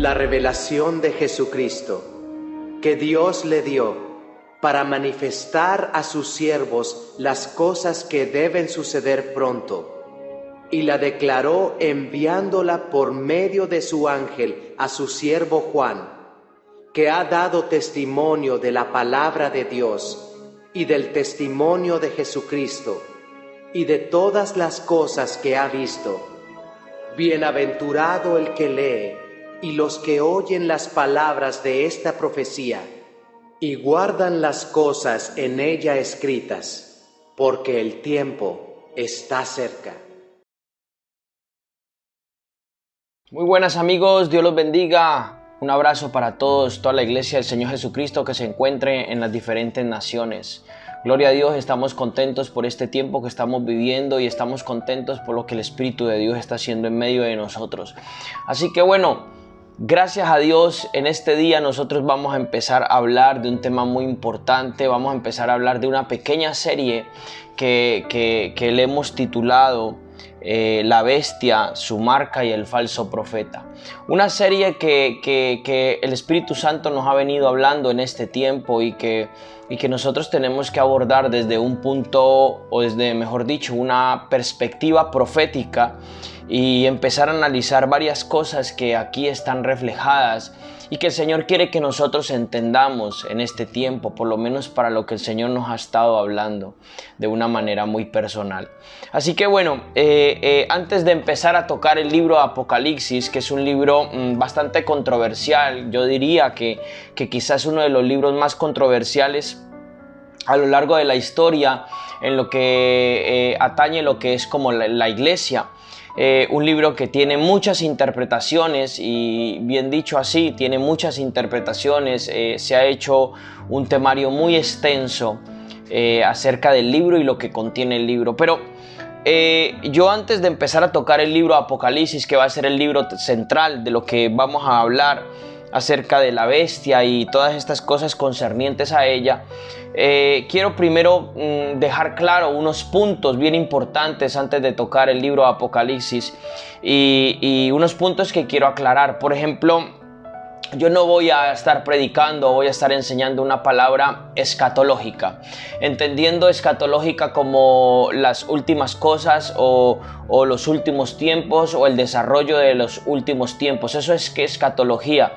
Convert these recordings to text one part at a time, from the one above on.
La revelación de Jesucristo, que Dios le dio para manifestar a sus siervos las cosas que deben suceder pronto, y la declaró enviándola por medio de su ángel a su siervo Juan, que ha dado testimonio de la palabra de Dios y del testimonio de Jesucristo y de todas las cosas que ha visto. Bienaventurado el que lee y los que oyen las palabras de esta profecía y guardan las cosas en ella escritas, porque el tiempo está cerca. Muy buenas amigos, Dios los bendiga. Un abrazo para todos, toda la iglesia del Señor Jesucristo que se encuentre en las diferentes naciones. Gloria a Dios, estamos contentos por este tiempo que estamos viviendo y estamos contentos por lo que el Espíritu de Dios está haciendo en medio de nosotros. Así que bueno, gracias a Dios, en este día nosotros vamos a empezar a hablar de un tema muy importante. Vamos a empezar a hablar de una pequeña serie que le hemos titulado La Bestia, su marca y el falso profeta. Una serie que el Espíritu Santo nos ha venido hablando en este tiempo y que nosotros tenemos que abordar desde un punto, o desde, mejor dicho, una perspectiva profética, y empezar a analizar varias cosas que aquí están reflejadas y que el Señor quiere que nosotros entendamos en este tiempo, por lo menos para lo que el Señor nos ha estado hablando de una manera muy personal. Así que bueno, antes de empezar a tocar el libro Apocalipsis, que es un libro bastante controversial, yo diría que quizás uno de los libros más controversiales a lo largo de la historia en lo que atañe lo que es como la iglesia. Un libro que tiene muchas interpretaciones, y bien dicho así, tiene muchas interpretaciones. Se ha hecho un temario muy extenso acerca del libro y lo que contiene el libro. Pero yo, antes de empezar a tocar el libro Apocalipsis, que va a ser el libro central de lo que vamos a hablar acerca de la bestia y todas estas cosas concernientes a ella, quiero primero dejar claro unos puntos bien importantes antes de tocar el libro Apocalipsis, y unos puntos que quiero aclarar. Por ejemplo, yo no voy a estar predicando, voy a estar enseñando una palabra escatológica, entendiendo escatológica como las últimas cosas o los últimos tiempos o el desarrollo de los últimos tiempos. Eso es que escatología.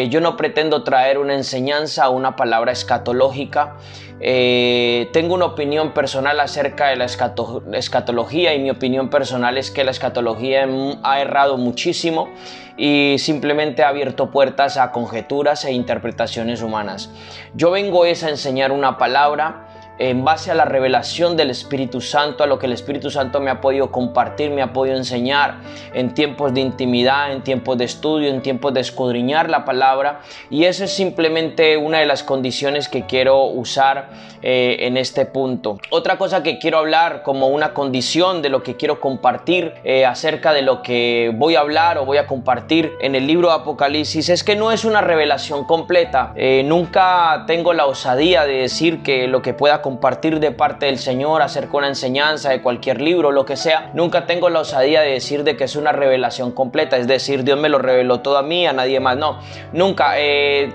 Yo no pretendo traer una enseñanza o una palabra escatológica. Tengo una opinión personal acerca de la escatología, y mi opinión personal es que la escatología ha errado muchísimo y simplemente ha abierto puertas a conjeturas e interpretaciones humanas. Yo vengo a enseñar una palabra en base a la revelación del Espíritu Santo, a lo que el Espíritu Santo me ha podido compartir, me ha podido enseñar en tiempos de intimidad, en tiempos de estudio, en tiempos de escudriñar la palabra. Y eso es simplemente una de las condiciones que quiero usar en este punto. Otra cosa que quiero hablar como una condición de lo que quiero compartir acerca de lo que voy a hablar o voy a compartir en el libro de Apocalipsis es que no es una revelación completa. Nunca tengo la osadía de decir que lo que pueda compartir de parte del Señor acerca de una enseñanza de cualquier libro, lo que sea, nunca tengo la osadía de decir de que es una revelación completa, es decir, Dios me lo reveló todo a mí, a nadie más. No, nunca,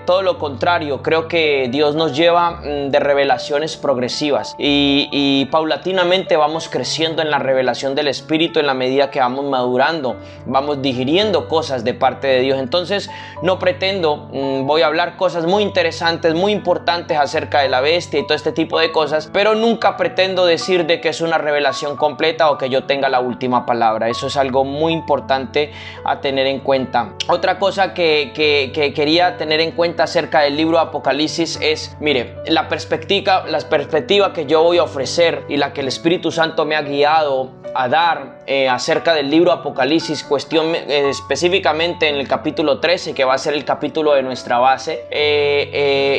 todo lo contrario. Creo que Dios nos lleva de revelaciones progresivas y paulatinamente vamos creciendo en la revelación del Espíritu en la medida que vamos madurando, vamos digiriendo cosas de parte de Dios. Entonces no pretendo, voy a hablar cosas muy interesantes, muy importantes acerca de la bestia y todo este tipo de cosas, pero nunca pretendo decir de que es una revelación completa o que yo tenga la última palabra. Eso es algo muy importante a tener en cuenta. Otra cosa que quería tener en cuenta acerca del libro Apocalipsis es, mire, la perspectiva que yo voy a ofrecer y la que el Espíritu Santo me ha guiado a dar acerca del libro Apocalipsis, específicamente en el capítulo 13, que va a ser el capítulo de nuestra base.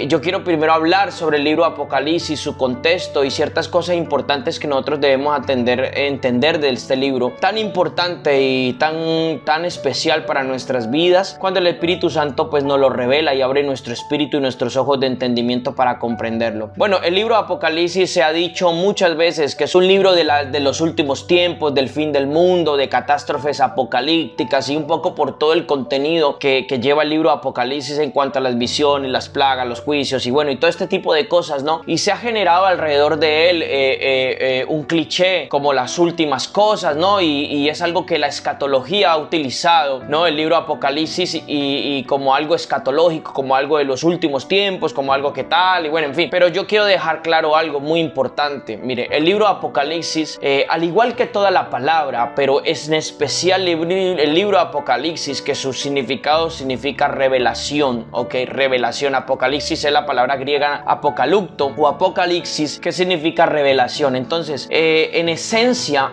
Yo quiero primero hablar sobre el libro Apocalipsis, su contexto, contexto y ciertas cosas importantes que nosotros debemos entender de este libro tan importante y tan especial para nuestras vidas, cuando el Espíritu Santo pues nos lo revela y abre nuestro espíritu y nuestros ojos de entendimiento para comprenderlo. Bueno, el libro de Apocalipsis se ha dicho muchas veces que es un libro de los últimos tiempos, del fin del mundo, de catástrofes apocalípticas y un poco por todo el contenido que lleva el libro de Apocalipsis en cuanto a las visiones, las plagas, los juicios y bueno, y todo este tipo de cosas, ¿no? Y se ha generado alrededor de él un cliché como las últimas cosas, ¿no? Y es algo que la escatología ha utilizado, ¿no? El libro de Apocalipsis y como algo escatológico, como algo de los últimos tiempos, como algo que tal, y bueno, en fin. Pero yo quiero dejar claro algo muy importante. Mire, el libro de Apocalipsis, al igual que toda la palabra, pero es en especial el libro de Apocalipsis, que su significado significa revelación, ¿ok? Revelación. Apocalipsis es la palabra griega apocalupto o apocalipsis, que significa revelación. Entonces, en esencia,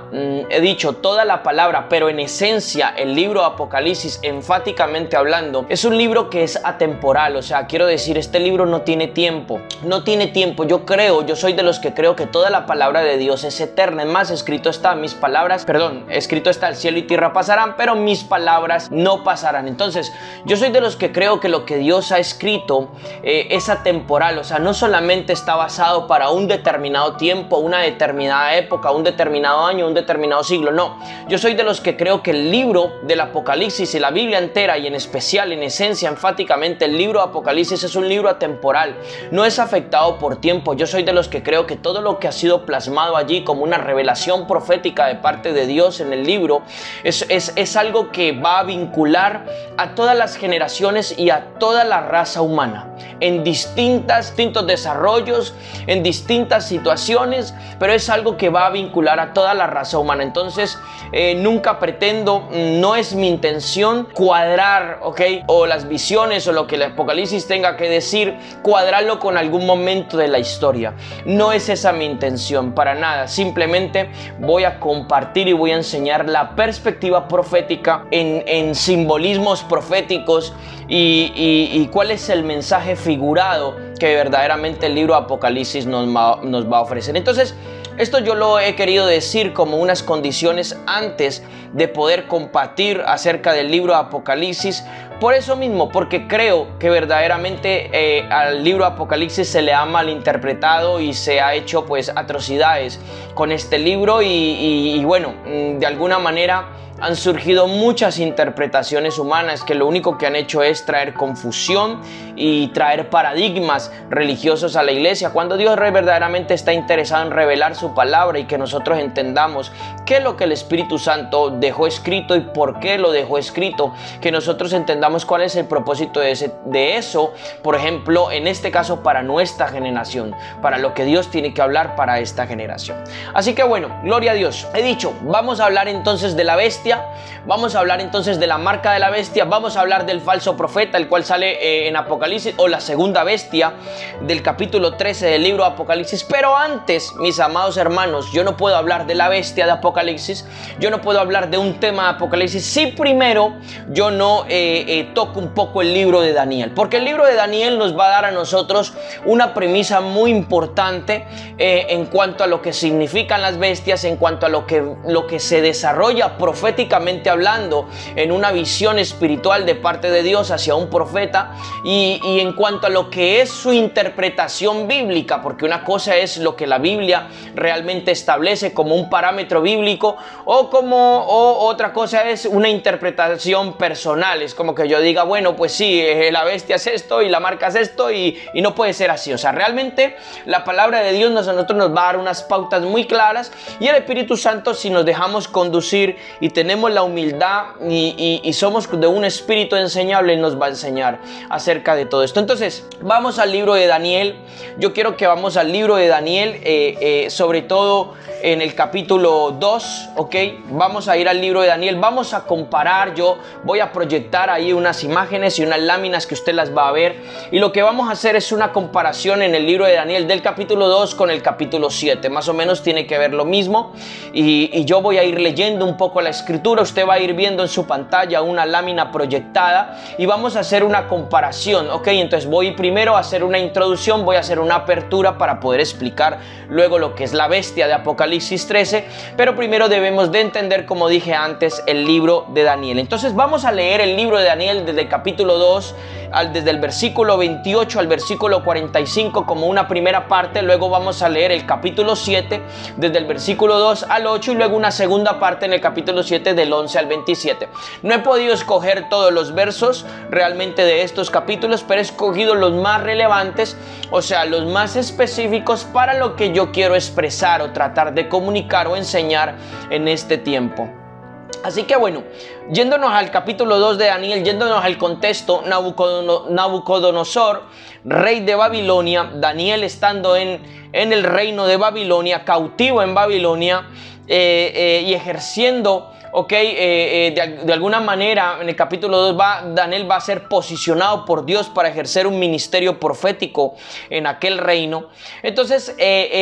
he dicho toda la palabra, pero en esencia el libro de Apocalipsis, enfáticamente hablando, es un libro que es atemporal. O sea, quiero decir, este libro no tiene tiempo. No tiene tiempo. Yo soy de los que creo que toda la palabra de Dios es eterna. Es más, escrito está, escrito está, el cielo y tierra pasarán, pero mis palabras no pasarán. Entonces, yo soy de los que creo que lo que Dios ha escrito es atemporal. O sea, no solamente está basado para un determinado tiempo, una determinada época, un determinado año, un determinado siglo. No, yo soy de los que creo que el libro del Apocalipsis y la Biblia entera, y en especial, en esencia, enfáticamente, el libro de Apocalipsis es un libro atemporal. No es afectado por tiempo. Yo soy de los que creo que todo lo que ha sido plasmado allí como una revelación profética de parte de Dios en el libro es algo que va a vincular a todas las generaciones y a toda la raza humana en distintos desarrollos, en distintas situaciones, pero es algo que va a vincular a toda la raza humana. Entonces, nunca pretendo, no es mi intención cuadrar, ¿ok? O las visiones o lo que el Apocalipsis tenga que decir, cuadrarlo con algún momento de la historia. No es esa mi intención, para nada. Simplemente voy a compartir y voy a enseñar la perspectiva profética en simbolismos proféticos y cuál es el mensaje figurado que verdaderamente el libro de Apocalipsis nos va a ofrecer. Entonces, esto yo lo he querido decir como unas condiciones antes de poder compartir acerca del libro de Apocalipsis. Por eso mismo, porque creo que verdaderamente al libro de Apocalipsis se le ha malinterpretado y se ha hecho pues atrocidades con este libro y bueno, de alguna manera han surgido muchas interpretaciones humanas que lo único que han hecho es traer confusión y traer paradigmas religiosos a la iglesia, cuando Dios verdaderamente está interesado en revelar su palabra y que nosotros entendamos qué es lo que el Espíritu Santo dejó escrito y por qué lo dejó escrito, que nosotros entendamos cuál es el propósito de eso, por ejemplo, en este caso para nuestra generación, para lo que Dios tiene que hablar para esta generación. Así que bueno, gloria a Dios. He dicho, vamos a hablar entonces de la bestia. Vamos a hablar entonces de la marca de la bestia. Vamos a hablar del falso profeta, el cual sale en Apocalipsis, o la segunda bestia del capítulo 13 del libro de Apocalipsis. Pero antes, mis amados hermanos, yo no puedo hablar de la bestia de Apocalipsis, yo no puedo hablar de un tema de Apocalipsis si primero yo no toco un poco el libro de Daniel, porque el libro de Daniel nos va a dar a nosotros una premisa muy importante en cuanto a lo que significan las bestias, en cuanto a lo que se desarrolla proféticamente hablando en una visión espiritual de parte de Dios hacia un profeta y en cuanto a lo que es su interpretación bíblica, porque una cosa es lo que la Biblia realmente establece como un parámetro bíblico o otra cosa es una interpretación personal. Es como que yo diga, bueno, pues sí, la bestia es esto y la marca es esto y no puede ser así. O sea, realmente la palabra de Dios a nosotros nos va a dar unas pautas muy claras y el Espíritu Santo, si nos dejamos conducir y tenemos la humildad y somos de un espíritu enseñable, nos va a enseñar acerca de todo esto. Entonces, vamos al libro de Daniel. Yo quiero que vamos al libro de Daniel, sobre todo en el capítulo 2, ¿ok? Vamos a ir al libro de Daniel, vamos a comparar, yo voy a proyectar ahí unas imágenes y unas láminas que usted las va a ver, y lo que vamos a hacer es una comparación en el libro de Daniel del capítulo 2 con el capítulo 7, más o menos tiene que ver lo mismo, y yo voy a ir leyendo un poco la escritura escritura, usted va a ir viendo en su pantalla una lámina proyectada y vamos a hacer una comparación, ¿ok? Entonces voy primero a hacer una introducción, voy a hacer una apertura para poder explicar luego lo que es la bestia de Apocalipsis 13, pero primero debemos de entender, como dije antes, el libro de Daniel. Entonces vamos a leer el libro de Daniel desde el capítulo 2, desde el versículo 28 al versículo 45 como una primera parte, luego vamos a leer el capítulo 7 desde el versículo 2 al 8 y luego una segunda parte en el capítulo 7 del 11 al 27. No he podido escoger todos los versos realmente de estos capítulos, pero he escogido los más relevantes, o sea, los más específicos para lo que yo quiero expresar o tratar de comunicar o enseñar en este tiempo. Así que bueno, yéndonos al capítulo 2 de Daniel, yéndonos al contexto, Nabucodonosor, rey de Babilonia, Daniel estando en el reino de Babilonia, cautivo en Babilonia y ejerciendo, de alguna manera en el capítulo 2 Daniel va a ser posicionado por Dios para ejercer un ministerio profético en aquel reino. Entonces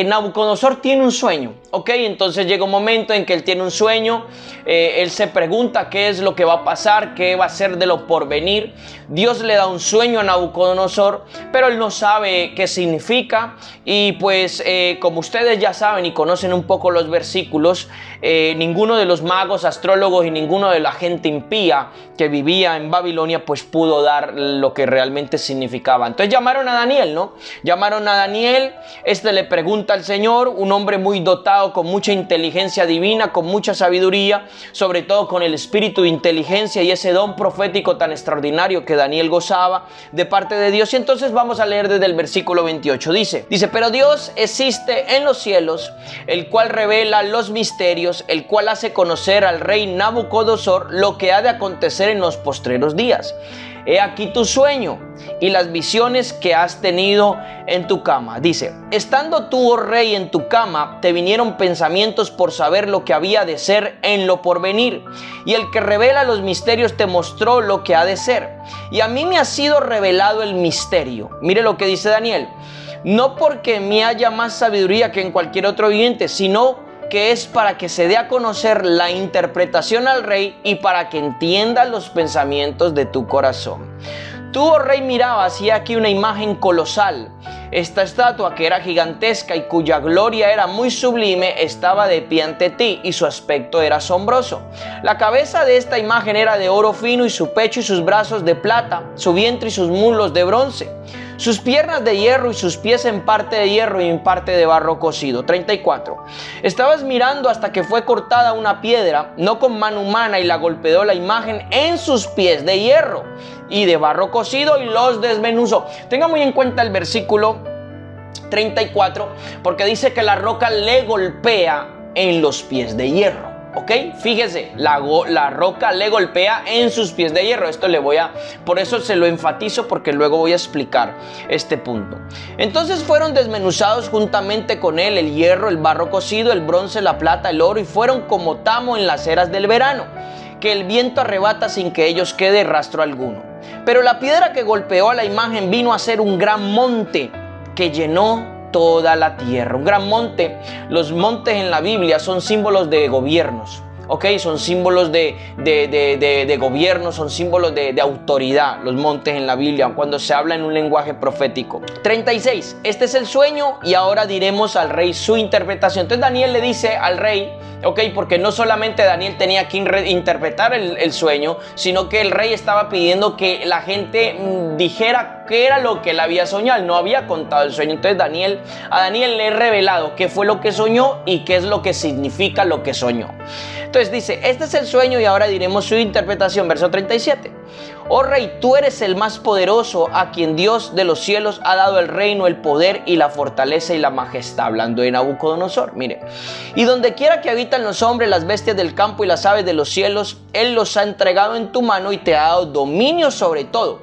Nabucodonosor tiene un sueño, entonces llega un momento en que él tiene un sueño, él se pregunta qué es lo que va a pasar, qué va a ser de lo porvenir. Dios le da un sueño a Nabucodonosor, pero él no sabe qué significa y pues como ustedes ya saben y conocen un poco los versículos, ninguno de los magos, astrólogos y ninguno de la gente impía que vivía en Babilonia pues pudo dar lo que realmente significaba. Entonces llamaron a Daniel, ¿no? Llamaron a Daniel, le pregunta al Señor, un hombre muy dotado con mucha inteligencia divina, con mucha sabiduría, sobre todo con el espíritu de inteligencia y ese don profético tan extraordinario que Daniel gozaba de parte de Dios. Y entonces vamos a leer desde el versículo 28, dice, pero Dios existe en los cielos, el cual revela los misterios, el cual hace conocer al rey Nabucodonosor lo que ha de acontecer en los postreros días. He aquí tu sueño y las visiones que has tenido en tu cama. Dice, estando tú, oh rey, en tu cama, te vinieron pensamientos por saber lo que había de ser en lo porvenir. Y el que revela los misterios te mostró lo que ha de ser. Y a mí me ha sido revelado el misterio. Mire lo que dice Daniel. No porque me haya más sabiduría que en cualquier otro viviente, sino que es para que se dé a conocer la interpretación al rey y para que entienda los pensamientos de tu corazón. Tú, oh rey, mirabas y aquí una imagen colosal. Esta estatua, que era gigantesca y cuya gloria era muy sublime, estaba de pie ante ti y su aspecto era asombroso. La cabeza de esta imagen era de oro fino y su pecho y sus brazos de plata, su vientre y sus muslos de bronce, sus piernas de hierro y sus pies en parte de hierro y en parte de barro cocido. 34. Estabas mirando hasta que fue cortada una piedra, no con mano humana, y la golpeó la imagen en sus pies de hierro y de barro cocido y los desmenuzó. Tenga muy en cuenta el versículo 34, porque dice que la roca le golpea en los pies de hierro. Fíjese, la roca le golpea en sus pies de hierro. Por eso se lo enfatizo, porque luego voy a explicar este punto. Entonces fueron desmenuzados juntamente con él el hierro, el barro cocido, el bronce, la plata, el oro, y fueron como tamo en las eras del verano, que el viento arrebata sin que ellos quede rastro alguno. Pero la piedra que golpeó a la imagen vino a ser un gran monte que llenó toda la tierra. Un gran monte. Los montes en la Biblia son símbolos de gobiernos, son símbolos de gobierno, son símbolos de autoridad, los montes en la Biblia, cuando se habla en un lenguaje profético. 36. Este es el sueño y ahora diremos al rey su interpretación. Entonces Daniel le dice al rey, porque no solamente Daniel tenía que interpretar el sueño, sino que el rey estaba pidiendo que la gente dijera qué era lo que él había soñado. Él no había contado el sueño. Entonces a Daniel le he revelado qué fue lo que soñó y qué es lo que significa lo que soñó. Entonces dice, este es el sueño y ahora diremos su interpretación. Verso 37. Oh rey, tú eres el más poderoso, a quien Dios de los cielos ha dado el reino, el poder y la fortaleza y la majestad. Hablando de Nabucodonosor, mire. Y donde quiera que habitan los hombres, las bestias del campo y las aves de los cielos, Él los ha entregado en tu mano y te ha dado dominio sobre todo.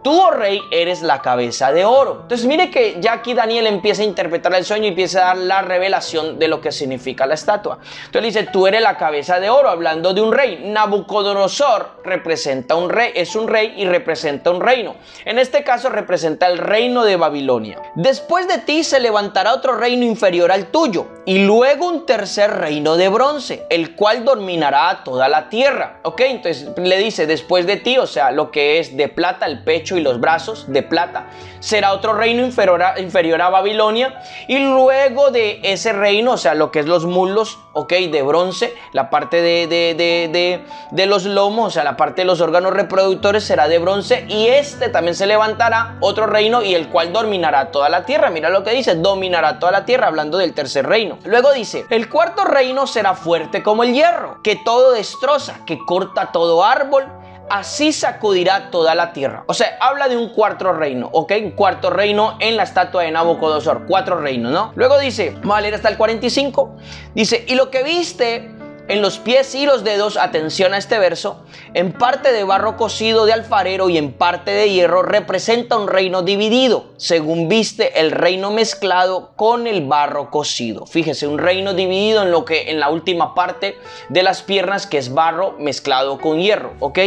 tú, oh rey, eres la cabeza de oro. Entonces mire que ya aquí Daniel empieza a interpretar el sueño y empieza a dar la revelación de lo que significa la estatua. Entonces dice, tú eres la cabeza de oro, hablando de un rey. Nabucodonosor representa un rey, es un rey y representa un reino. En este caso representa el reino de Babilonia. Después de ti se levantará otro reino inferior al tuyo, y luego un tercer reino de bronce, el cual dominará a toda la tierra. Ok, entonces le dice, después de ti, o sea, lo que es de plata, el pecho y los brazos de plata, será otro reino inferior a Babilonia, y luego de ese reino, o sea, lo que es los muslos, ok, de bronce, la parte de los lomos, o sea, la parte de los órganos reproductores será de bronce, y este también se levantará otro reino, y el cual dominará toda la tierra. Mira lo que dice, dominará toda la tierra, hablando del tercer reino. Luego dice, el cuarto reino será fuerte como el hierro, que todo destroza, que corta todo árbol, así sacudirá toda la tierra. O sea, habla de un cuarto reino, ¿ok? Un cuarto reino en la estatua de Nabucodonosor. 4 reinos, ¿no? Luego dice, vamos a leer hasta el 45. Dice, y lo que viste en los pies y los dedos, atención a este verso, en parte de barro cocido de alfarero y en parte de hierro, representa un reino dividido, según viste el reino mezclado con el barro cocido. Fíjese, un reino dividido en la última parte de las piernas, que es barro mezclado con hierro, ¿ok?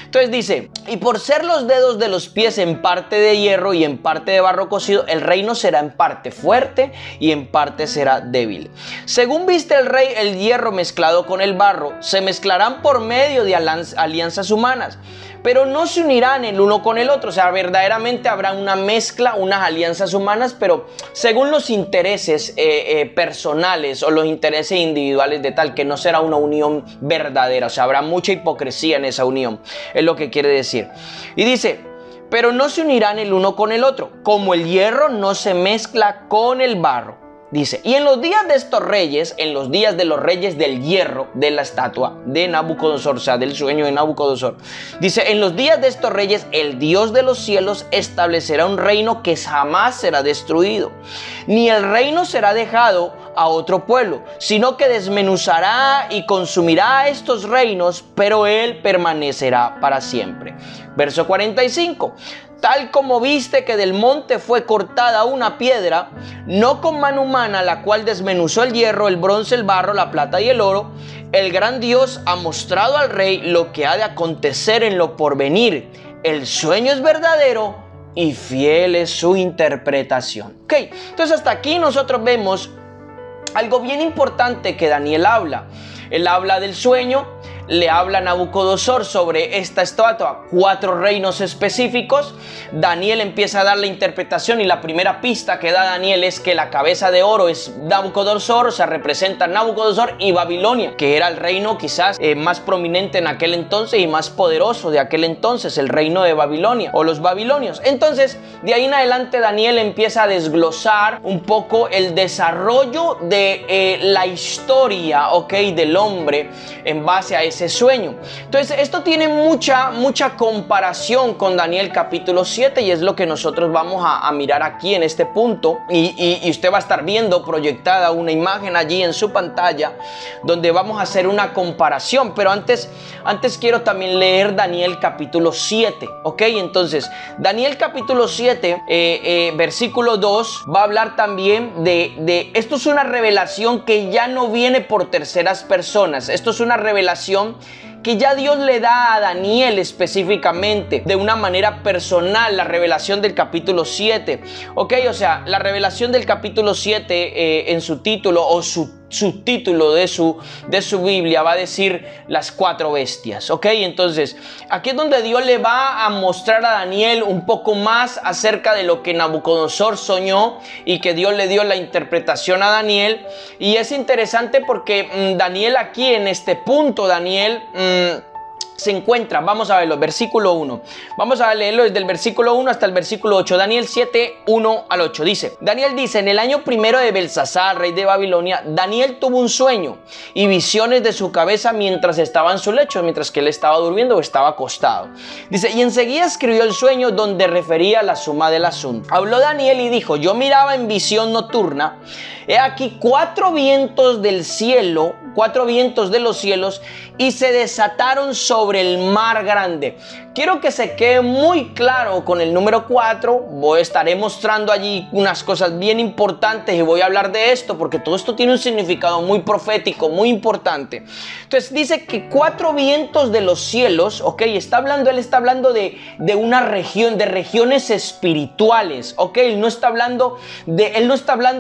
Entonces dice, y por ser los dedos de los pies en parte de hierro y en parte de barro cocido, el reino será en parte fuerte y en parte será débil. Según viste el hierro mezclado con el barro, se mezclarán por medio de alianzas humanas, pero no se unirán el uno con el otro. O sea, verdaderamente habrá una mezcla, unas alianzas humanas, pero según los intereses personales o los intereses individuales de tal, que no será una unión verdadera. O sea, habrá mucha hipocresía en esa unión, es lo que quiere decir. Y dice, pero no se unirán el uno con el otro, como el hierro no se mezcla con el barro. Dice, y en los días de estos reyes, en los días de los reyes del hierro, de la estatua de Nabucodonosor, o sea, del sueño de Nabucodonosor, dice, en los días de estos reyes, el Dios de los cielos establecerá un reino que jamás será destruido, ni el reino será dejado a otro pueblo, sino que desmenuzará y consumirá estos reinos, pero él permanecerá para siempre. Verso 45. Tal como viste que del monte fue cortada una piedra, no con mano humana, la cual desmenuzó el hierro, el bronce, el barro, la plata y el oro, el gran Dios ha mostrado al rey lo que ha de acontecer en lo porvenir. El sueño es verdadero y fiel es su interpretación. Ok, entonces hasta aquí nosotros vemos algo bien importante que Daniel habla. Él habla del sueño, le habla a Nabucodonosor sobre esta estatua, 4 reinos específicos. Daniel empieza a dar la interpretación y la primera pista que da Daniel es que la cabeza de oro es Nabucodonosor, o sea, representa Nabucodonosor y Babilonia, que era el reino quizás más prominente en aquel entonces y más poderoso de aquel entonces, el reino de Babilonia o los babilonios. Entonces, de ahí en adelante Daniel empieza a desglosar un poco el desarrollo de la historia, ok, del hombre en base a ese sueño. Entonces esto tiene mucha comparación con Daniel capítulo 7 y es lo que nosotros vamos a mirar aquí en este punto y usted va a estar viendo proyectada una imagen allí en su pantalla donde vamos a hacer una comparación, pero antes quiero también leer Daniel capítulo 7, ok. Entonces Daniel capítulo 7 versículo 2 va a hablar también de esto. Es una revelación que ya no viene por terceras personas, esto es una revelación que ya Dios le da a Daniel específicamente de una manera personal, la revelación del capítulo 7, ok. O sea, la revelación del capítulo 7 en su título o subtítulo de su Biblia va a decir las 4 bestias, ok. Entonces aquí es donde Dios le va a mostrar a Daniel un poco más acerca de lo que Nabucodonosor soñó y que Dios le dio la interpretación a Daniel. Y es interesante porque Daniel aquí en este punto, Daniel se encuentra, vamos a verlo, versículo 1. Vamos a leerlo desde el versículo 1 hasta el versículo 8. Daniel 7, 1 al 8. Dice, Daniel dice, en el año primero de Belsasar, rey de Babilonia, Daniel tuvo un sueño y visiones de su cabeza mientras estaba en su lecho, mientras que él estaba durmiendo o estaba acostado. Dice, y enseguida escribió el sueño donde refería la suma del asunto. Habló Daniel y dijo, yo miraba en visión nocturna, he aquí 4 vientos del cielo, 4 vientos de los cielos, y se desataron sobre sobre el mar grande. Quiero que se quede muy claro con el número 4. Estaré mostrando allí unas cosas bien importantes y voy a hablar de esto porque todo esto tiene un significado muy profético, muy importante. Entonces dice que 4 vientos de los cielos, ok, él está hablando de una región, de regiones espirituales, ok, él no está hablando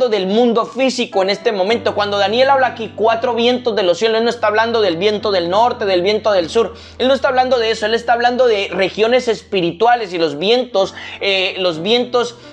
del mundo físico en este momento. Cuando Daniel habla aquí 4 vientos de los cielos, él no está hablando del viento del norte, del viento del sur, él no está hablando de eso, él está hablando de regiones espirituales y los vientos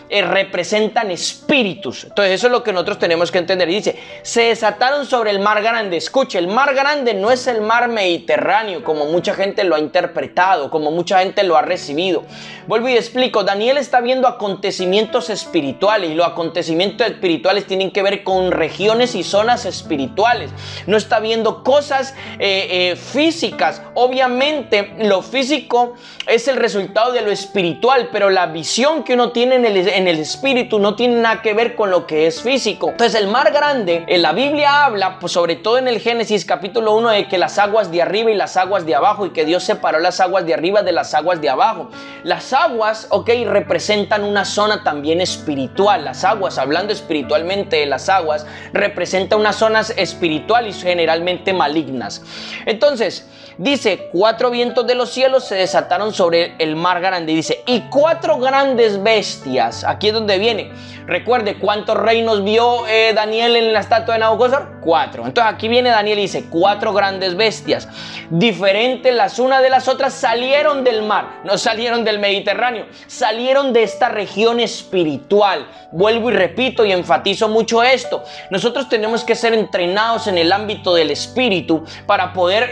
representan espíritus. Entonces eso es lo que nosotros tenemos que entender. Y dice, se desataron sobre el mar grande. Escuche, el mar grande no es el mar Mediterráneo como mucha gente lo ha interpretado, como mucha gente lo ha recibido. Vuelvo y explico, Daniel está viendo acontecimientos espirituales y los acontecimientos espirituales tienen que ver con regiones y zonas espirituales. No está viendo cosas físicas. Obviamente lo físico es el resultado de lo espiritual, pero la visión que uno tiene en el espíritu no tiene nada que ver con lo que es físico. Entonces el mar grande, en la Biblia habla, pues sobre todo en el Génesis capítulo 1, de que las aguas de arriba y las aguas de abajo, y que Dios separó las aguas de arriba de las aguas de abajo. Las aguas, ok, representan una zona también espiritual. Las aguas, hablando espiritualmente de las aguas, representan unas zonas espirituales y generalmente malignas. Entonces dice, 4 vientos de los cielos se desataron sobre el mar grande. Y dice, y 4 grandes bestias. Aquí es donde viene. Recuerde, ¿cuántos reinos vio Daniel en la estatua de Nabucodonosor? 4. Entonces aquí viene Daniel y dice, 4 grandes bestias, diferentes las unas de las otras, salieron del mar. No salieron del Mediterráneo, salieron de esta región espiritual. Vuelvo y repito y enfatizo mucho esto. Nosotros tenemos que ser entrenados en el ámbito del espíritu para poder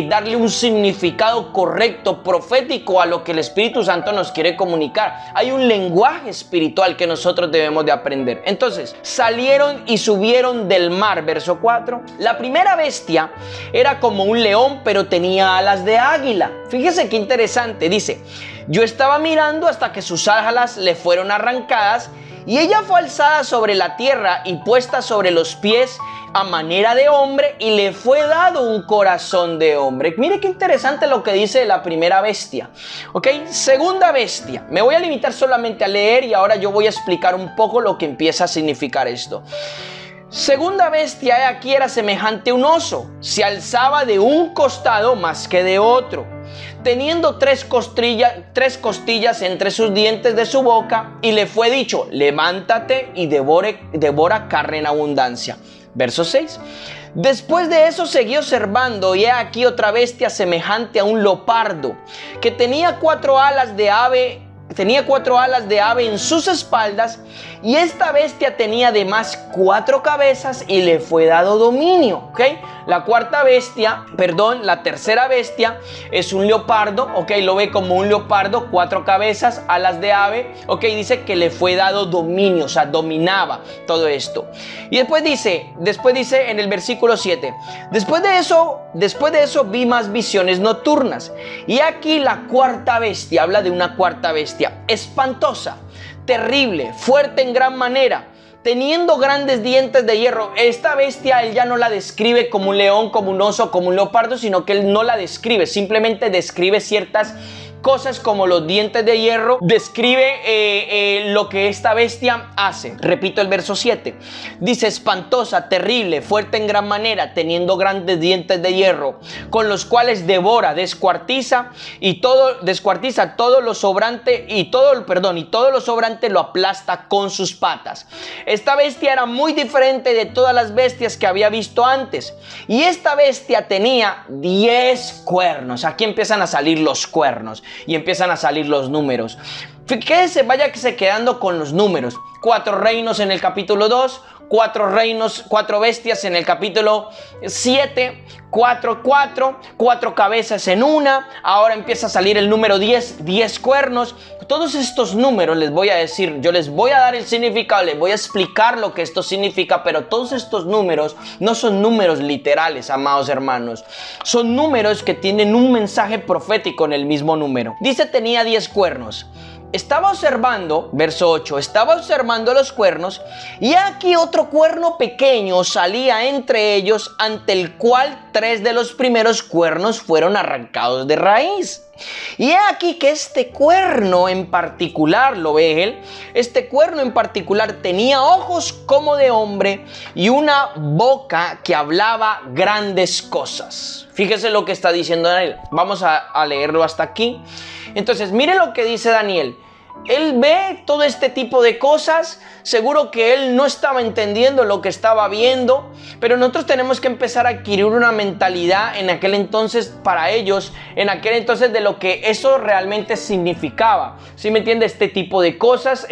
darle un significado correcto, profético a lo que el Espíritu Santo nos quiere comunicar. Hay un lenguaje espiritual que nosotros debemos de aprender. Entonces, salieron y subieron del mar, verso 4. La primera bestia era como un león, pero tenía alas de águila. Fíjese qué interesante, dice, yo estaba mirando hasta que sus alas le fueron arrancadas y ella fue alzada sobre la tierra y puesta sobre los pies a manera de hombre, y le fue dado un corazón de hombre. Mire qué interesante lo que dice la primera bestia. Ok, segunda bestia. Me voy a limitar solamente a leer y ahora yo voy a explicar un poco lo que empieza a significar esto. Segunda bestia, aquí era semejante a un oso, se alzaba de un costado más que de otro, teniendo tres costillas entre sus dientes de su boca, y le fue dicho, levántate y devora carne en abundancia. Verso 6. Después de eso seguí observando, y he aquí otra bestia semejante a un leopardo, que tenía 4 alas de ave. Tenía 4 alas de ave en sus espaldas, y esta bestia tenía además 4 cabezas y le fue dado dominio. ¿Ok? La tercera bestia es un leopardo. ¿Ok? Lo ve como un leopardo, 4 cabezas, alas de ave. ¿Ok? Dice que le fue dado dominio, o sea, dominaba todo esto. Y después dice en el versículo 7, después de eso vi más visiones nocturnas, y aquí la cuarta bestia, habla de una cuarta bestia, espantosa, terrible, fuerte en gran manera, teniendo grandes dientes de hierro. Esta bestia él ya no la describe como un león, como un oso, como un leopardo, sino que él no la describe, simplemente describe ciertas cosas como los dientes de hierro, describe lo que esta bestia hace. Repito el verso 7, dice espantosa, terrible, fuerte en gran manera, teniendo grandes dientes de hierro, con los cuales devora, descuartiza todo lo sobrante y todo lo sobrante lo aplasta con sus patas. Esta bestia era muy diferente de todas las bestias que había visto antes, y esta bestia tenía 10 cuernos. Aquí empiezan a salir los cuernos y empiezan a salir los números. Fíjese, vaya que se quedando con los números. 4 reinos en el capítulo 2, 4 bestias en el capítulo 7, 4 cabezas en una. Ahora empieza a salir el número 10 cuernos. Todos estos números les voy a decir, yo les voy a dar el significado, les voy a explicar lo que esto significa, pero todos estos números no son números literales, amados hermanos. Son números que tienen un mensaje profético en el mismo número. Dice tenía 10 cuernos. estaba observando, verso 8, estaba observando los cuernos, y aquí otro cuerno pequeño salía entre ellos, ante el cual 3 de los primeros cuernos fueron arrancados de raíz. Y he aquí que este cuerno en particular, lo ve él, este cuerno en particular tenía ojos como de hombre y una boca que hablaba grandes cosas. Fíjese lo que está diciendo Daniel. Vamos a leerlo hasta aquí. Entonces, mire lo que dice Daniel. Él ve todo este tipo de cosas, seguro que él no estaba entendiendo lo que estaba viendo, pero nosotros tenemos que empezar a adquirir una mentalidad en aquel entonces, para ellos, en aquel entonces, de lo que eso realmente significaba. ¿Sí me entiende? Este tipo de cosas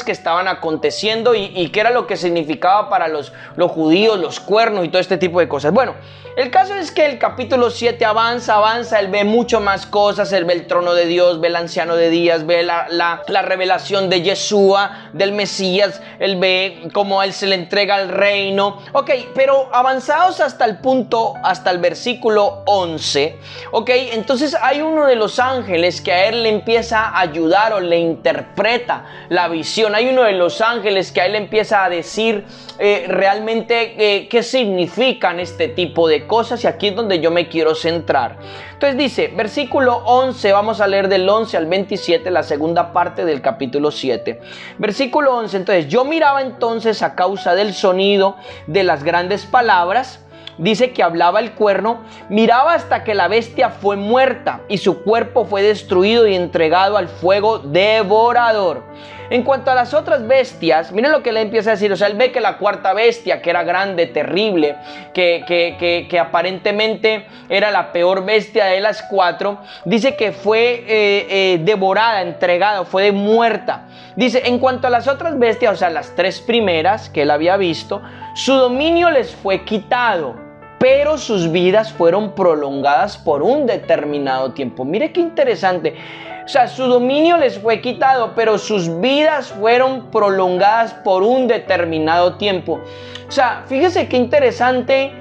que estaban aconteciendo y qué era lo que significaba para los judíos, los cuernos y todo este tipo de cosas. Bueno, el caso es que el capítulo 7 avanza, él ve mucho más cosas, él ve el trono de Dios, ve el anciano de días, ve la revelación de Yeshua, del Mesías, él ve cómo a él se le entrega el reino. Ok, pero avanzados hasta el versículo 11, ok, entonces hay uno de los ángeles que a él le empieza a ayudar o le interpreta la visión. Hay uno de los ángeles que a él le empieza a decir realmente qué significan este tipo de cosas, y aquí es donde yo me quiero centrar. Entonces dice, versículo 11, vamos a leer del 11 al 27, la segunda parte del capítulo 7. Versículo 11, entonces, yo miraba entonces a causa del sonido de las grandes palabras. Dice que hablaba el cuerno, miraba hasta que la bestia fue muerta y su cuerpo fue destruido y entregado al fuego devorador. En cuanto a las otras bestias, miren lo que le empieza a decir. O sea, él ve que la cuarta bestia, que era grande, terrible, que aparentemente era la peor bestia de las 4, dice que fue devorada, entregada, fue muerta. Dice, en cuanto a las otras bestias, o sea, las 3 primeras que él había visto, su dominio les fue quitado, pero sus vidas fueron prolongadas por un determinado tiempo. Mire qué interesante. O sea, su dominio les fue quitado, pero sus vidas fueron prolongadas por un determinado tiempo. O sea, fíjese qué interesante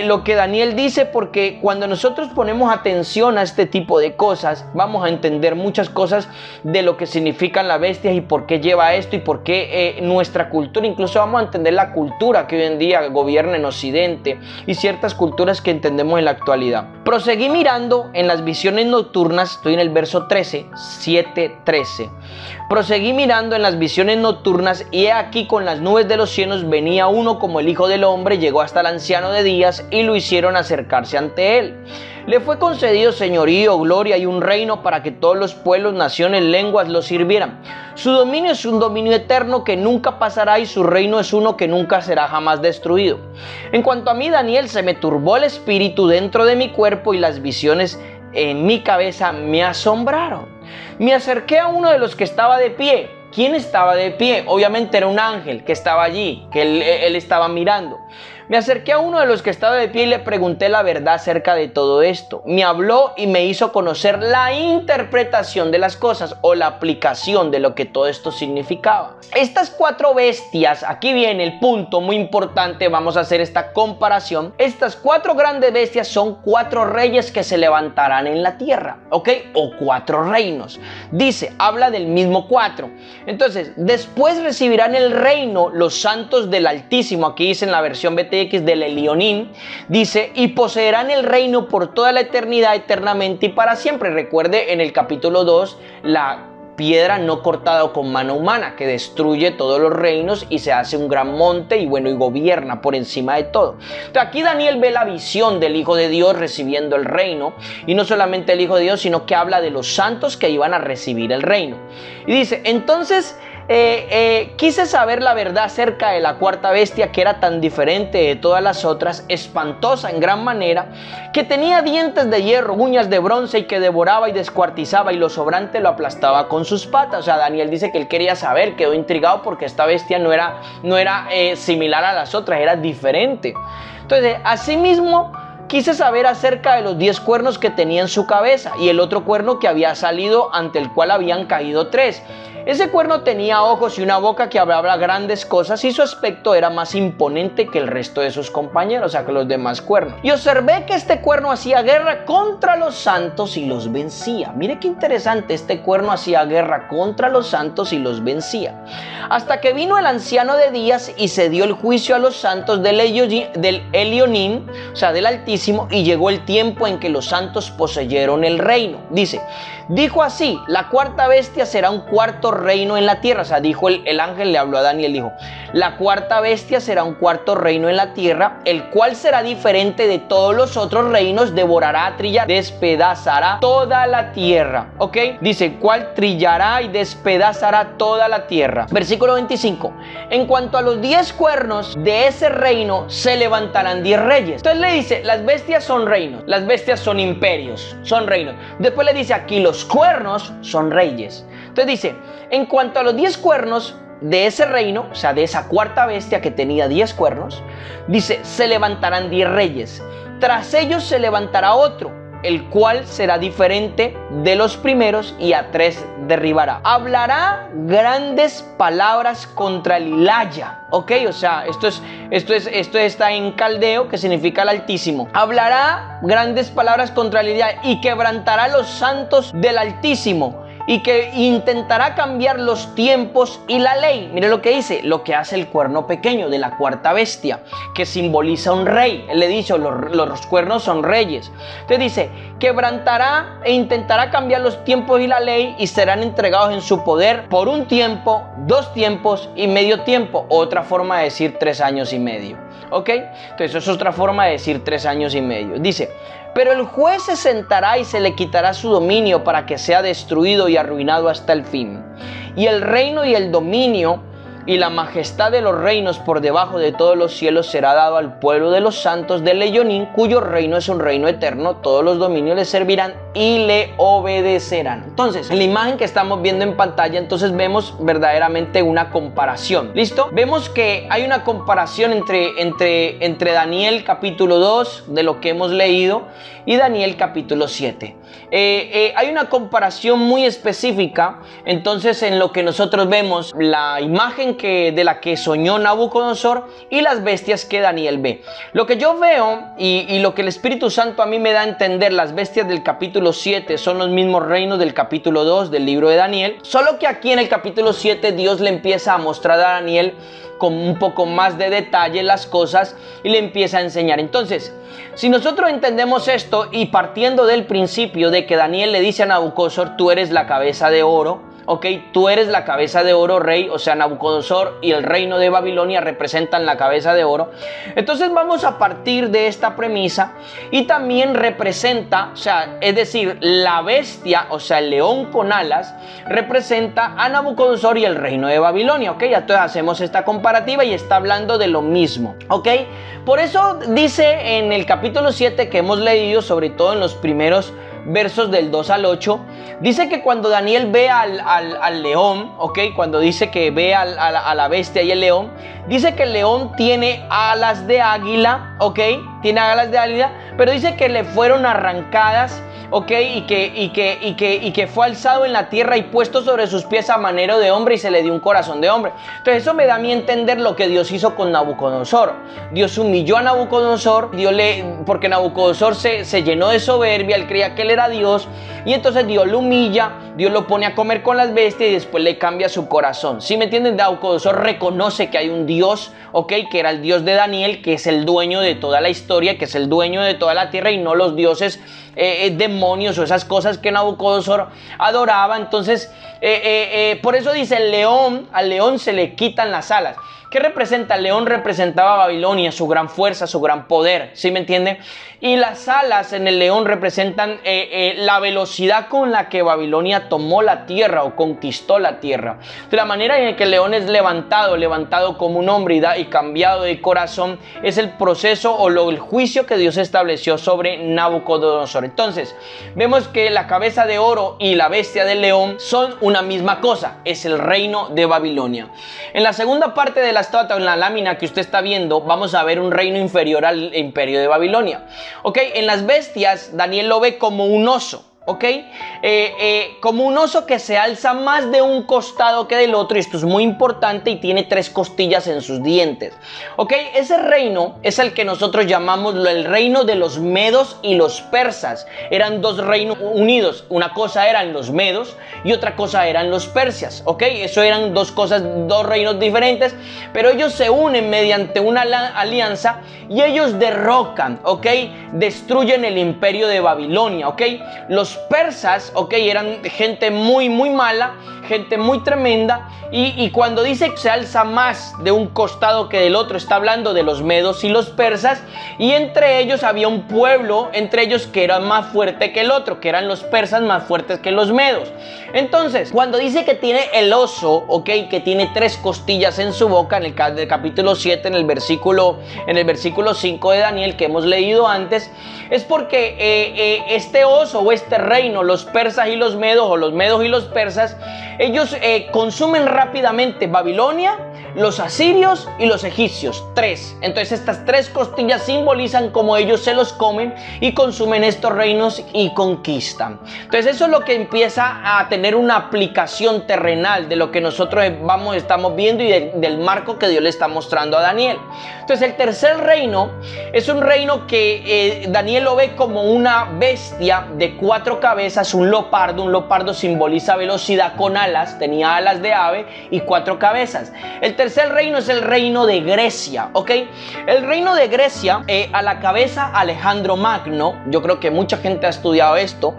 lo que Daniel dice, porque cuando nosotros ponemos atención a este tipo de cosas, vamos a entender muchas cosas de lo que significan las bestias y por qué lleva esto y por qué nuestra cultura, incluso vamos a entender la cultura que hoy en día gobierna en Occidente y ciertas culturas que entendemos en la actualidad. Proseguí mirando en las visiones nocturnas, estoy en el verso 13, 7:13. Proseguí mirando en las visiones nocturnas, y he aquí con las nubes de los cielos venía uno como el Hijo del Hombre, llegó hasta el anciano de días y lo hicieron acercarse ante él. Le fue concedido señorío, gloria y un reino para que todos los pueblos, naciones, lenguas lo sirvieran. Su dominio es un dominio eterno que nunca pasará, y su reino es uno que nunca será jamás destruido. En cuanto a mí, Daniel, se me turbó el espíritu dentro de mi cuerpo, y las visiones en mi cabeza me asombraron. Me acerqué a uno de los que estaba de pie. ¿Quién estaba de pie? Obviamente era un ángel que estaba allí, que él estaba mirando. Me acerqué a uno de los que estaba de pie y le pregunté la verdad acerca de todo esto. Me habló y me hizo conocer la interpretación de las cosas, o la aplicación de lo que todo esto significaba. Estas 4 bestias, aquí viene el punto muy importante, vamos a hacer esta comparación. Estas 4 grandes bestias son 4 reyes que se levantarán en la tierra, ¿ok? O 4 reinos. Dice, habla del mismo 4. Entonces, después recibirán el reino los santos del Altísimo. Aquí dice en la versión BTX del Elionín, dice, y poseerán el reino por toda la eternidad, eternamente y para siempre. Recuerde en el capítulo 2, la piedra no cortada con mano humana, que destruye todos los reinos y se hace un gran monte y bueno, y gobierna por encima de todo. Entonces aquí Daniel ve la visión del Hijo de Dios recibiendo el reino, y no solamente el Hijo de Dios, sino que habla de los santos que iban a recibir el reino. Y dice, entonces quise saber la verdad acerca de la cuarta bestia, que era tan diferente de todas las otras, espantosa en gran manera, que tenía dientes de hierro, uñas de bronce, y que devoraba y descuartizaba, y lo sobrante lo aplastaba con sus patas. O sea, Daniel dice que él quería saber, quedó intrigado porque esta bestia no era similar a las otras, era diferente. Entonces, asimismo, quise saber acerca de los 10 cuernos que tenía en su cabeza y el otro cuerno que había salido, ante el cual habían caído 3. Ese cuerno tenía ojos y una boca que hablaba grandes cosas y su aspecto era más imponente que el resto de sus compañeros, o sea, que los demás cuernos. Y observé que este cuerno hacía guerra contra los santos y los vencía. Mire qué interesante, este cuerno hacía guerra contra los santos y los vencía. Hasta que vino el anciano de días y se dio el juicio a los santos del Elionim, o sea, del Altísimo, y llegó el tiempo en que los santos poseyeron el reino. Dijo así: la cuarta bestia será un cuarto reino en la tierra. O sea, dijo el ángel, le habló a Daniel, dijo: la cuarta bestia será un cuarto reino en la tierra, el cual será diferente de todos los otros reinos, devorará, trillará, despedazará toda la tierra. ¿Ok? Dice, cuál trillará y despedazará toda la tierra. Versículo 25. En cuanto a los 10 cuernos de ese reino, se levantarán 10 reyes. Entonces le dice, las bestias son reinos, las bestias son imperios, son reinos. Después le dice aquí, los cuernos son reyes. Entonces dice, en cuanto a los 10 cuernos de ese reino, o sea, de esa cuarta bestia que tenía 10 cuernos, dice, se levantarán 10 reyes. Tras ellos se levantará otro, el cual será diferente de los primeros, y a 3 derribará. Hablará grandes palabras contra el Ilaya. Ok, o sea, esto está en caldeo, que significa el Altísimo. Hablará grandes palabras contra el Ilaya y quebrantará los santos del Altísimo, y que intentará cambiar los tiempos y la ley. Mire lo que dice, lo que hace el cuerno pequeño de la cuarta bestia, que simboliza un rey. Él le dice, los cuernos son reyes. Entonces dice, quebrantará e intentará cambiar los tiempos y la ley, y serán entregados en su poder por un tiempo, 2 tiempos y medio tiempo. Otra forma de decir 3 años y medio. ¿Ok? Entonces eso es otra forma de decir 3 años y medio. Dice, pero el juez se sentará y se le quitará su dominio para que sea destruido y arruinado hasta el fin. Y el reino y el dominio y la majestad de los reinos por debajo de todos los cielos será dado al pueblo de los santos de Leyonín, cuyo reino es un reino eterno. Todos los dominios le servirán y le obedecerán. Entonces, en la imagen que estamos viendo en pantalla, entonces vemos verdaderamente una comparación. ¿Listo? Vemos que hay una comparación entre Daniel capítulo 2, de lo que hemos leído, y Daniel capítulo 7. Hay una comparación muy específica, entonces, en lo que nosotros vemos la imagen de la que soñó Nabucodonosor y las bestias que Daniel ve. Lo que yo veo y lo que el Espíritu Santo a mí me da a entender, las bestias del capítulo 7 son los mismos reinos del capítulo 2 del libro de Daniel, solo que aquí en el capítulo 7 Dios le empieza a mostrar a Daniel con un poco más de detalle las cosas y le empieza a enseñar. Entonces, si nosotros entendemos esto, y partiendo del principio de que Daniel le dice a Nabucodonosor, tú eres la cabeza de oro, ok, tú eres la cabeza de oro, rey, o sea, Nabucodonosor y el reino de Babilonia representan la cabeza de oro. Entonces vamos a partir de esta premisa, y también representa, o sea, es decir, la bestia, o sea, el león con alas, representa a Nabucodonosor y el reino de Babilonia, ok. Entonces hacemos esta comparativa y está hablando de lo mismo, ok. Por eso dice en el capítulo 7 que hemos leído, sobre todo en los primeros versos del 2 al 8, dice que cuando Daniel ve al león, ok, cuando dice que ve a la bestia y el león, dice que el león tiene alas de águila, ok, tiene alas de águila, pero dice que le fueron arrancadas, ok, y que fue alzado en la tierra y puesto sobre sus pies a manera de hombre, y se le dio un corazón de hombre. Entonces eso me da a mí entender lo que Dios hizo con Nabucodonosor. Dios humilló a Nabucodonosor, porque Nabucodonosor se llenó de soberbia, él creía que él era Dios, y entonces Dios lo humilla, Dios lo pone a comer con las bestias y después le cambia su corazón. ¿Sí me entienden? Nabucodonosor reconoce que hay un Dios, ok, que era el Dios de Daniel, que es el dueño de toda la historia, que es el dueño de toda la tierra, y no los dioses demonios o esas cosas que Nabucodonosor adoraba. Entonces por eso dice al león se le quitan las alas. ¿Qué representa? El león representaba a Babilonia, su gran fuerza, su gran poder, ¿sí me entiende? Y las alas en el león representan la velocidad con la que Babilonia tomó la tierra o conquistó la tierra. De la manera en que el león es levantado como un hombre y cambiado de corazón, es el proceso o el juicio que Dios estableció sobre Nabucodonosor. Entonces, vemos que la cabeza de oro y la bestia del león son una misma cosa, es el reino de Babilonia. En la segunda parte de la la estatua, en la lámina que usted está viendo, vamos a ver un reino inferior al imperio de Babilonia. Ok, en las bestias, Daniel lo ve como un oso. ¿Ok? Como un oso que se alza más de un costado que del otro, y esto es muy importante, y tiene 3 costillas en sus dientes. ¿Ok? Ese reino es el que nosotros llamamos el reino de los medos y los persas. Eran 2 reinos unidos. Una cosa eran los medos y otra cosa eran los persias. ¿Ok? Eso eran 2 cosas, 2 reinos diferentes, pero ellos se unen mediante una alianza y ellos derrocan, ¿ok? Destruyen el imperio de Babilonia, ¿ok? Los persas, ok, eran gente muy mala, gente muy tremenda, y cuando dice que se alza más de un costado que del otro, está hablando de los medos y los persas, y entre ellos había un pueblo, entre ellos que era más fuerte que el otro, que eran los persas más fuertes que los medos. Entonces, cuando dice que tiene el oso, ok, que tiene 3 costillas en su boca, en el capítulo 7, en el versículo 5 de Daniel que hemos leído antes, es porque este oso o este reino, los persas y los medos, o los medos y los persas, ellos consumen rápidamente Babilonia, los asirios y los egipcios, 3. Entonces estas 3 costillas simbolizan cómo ellos se los comen y consumen estos reinos y conquistan. Entonces eso es lo que empieza a tener una aplicación terrenal de lo que nosotros estamos viendo y del marco que Dios le está mostrando a Daniel. Entonces el tercer reino es un reino que Daniel lo ve como una bestia de 4 cabezas, un leopardo. Un leopardo simboliza velocidad con alas, tenía alas de ave y 4 cabezas. El tercer reino es el reino de Grecia, ¿ok? El reino de Grecia, a la cabeza Alejandro Magno. Yo creo que mucha gente ha estudiado esto.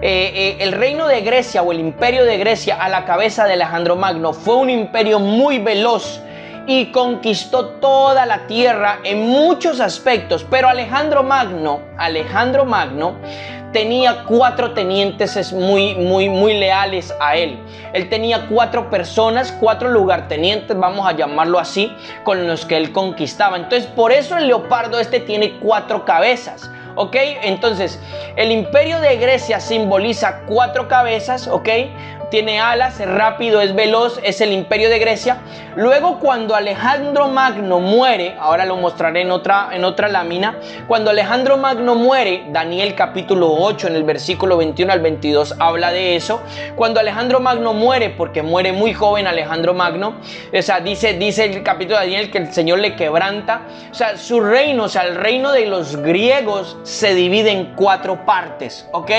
El reino de Grecia o el imperio de Grecia a la cabeza de Alejandro Magno fue un imperio muy veloz y conquistó toda la tierra en muchos aspectos, pero Alejandro Magno tenía 4 tenientes muy leales a él. Él tenía 4 personas, 4 lugartenientes, vamos a llamarlo así, con los que él conquistaba. Entonces, por eso el leopardo tiene 4 cabezas. ¿Ok? Entonces, el imperio de Grecia simboliza 4 cabezas, ¿ok? Tiene alas, es rápido, es veloz, es el imperio de Grecia. Luego, cuando Alejandro Magno muere, ahora lo mostraré en otra lámina, cuando Alejandro Magno muere, Daniel capítulo 8 en el versículo 21 al 22 habla de eso. Cuando Alejandro Magno muere, porque muere muy joven Alejandro Magno, o sea, dice el capítulo de Daniel que el Señor le quebranta, o sea, su reino, o sea, el reino de los griegos se divide en 4 partes, ¿ok?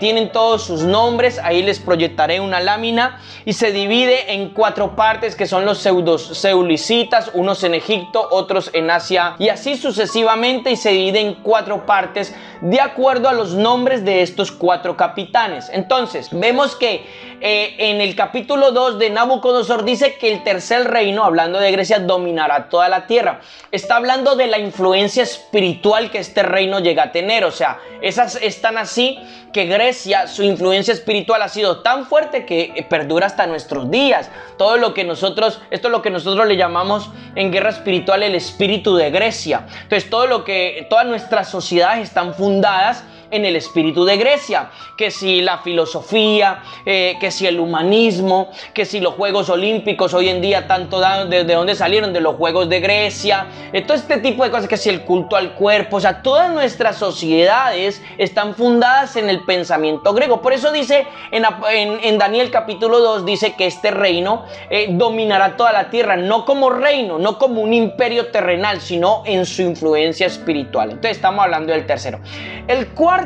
Tienen todos sus nombres, ahí les proyectaré una lámina, y se divide en 4 partes que son los seulicitas, unos en Egipto, otros en Asia, y así sucesivamente, y se divide en 4 partes de acuerdo a los nombres de estos 4 capitanes. Entonces vemos que en el capítulo 2 de Nabucodonosor dice que el tercer reino, hablando de Grecia, dominará toda la tierra. Está hablando de la influencia espiritual que este reino llega a tener. O sea, esas están así que Grecia, su influencia espiritual ha sido tan fuerte que perdura hasta nuestros días. Esto es lo que nosotros le llamamos en guerra espiritual el espíritu de Grecia. Entonces todas nuestras sociedades están fundadas en el espíritu de Grecia, que si la filosofía, que si el humanismo, que si los Juegos Olímpicos hoy en día tanto de dónde salieron, de los Juegos de Grecia, todo este tipo de cosas, que si el culto al cuerpo, o sea, todas nuestras sociedades están fundadas en el pensamiento griego. Por eso dice en Daniel capítulo 2, dice que este reino dominará toda la tierra, no como reino, no como un imperio terrenal, sino en su influencia espiritual. Entonces estamos hablando del tercero. El cuarto,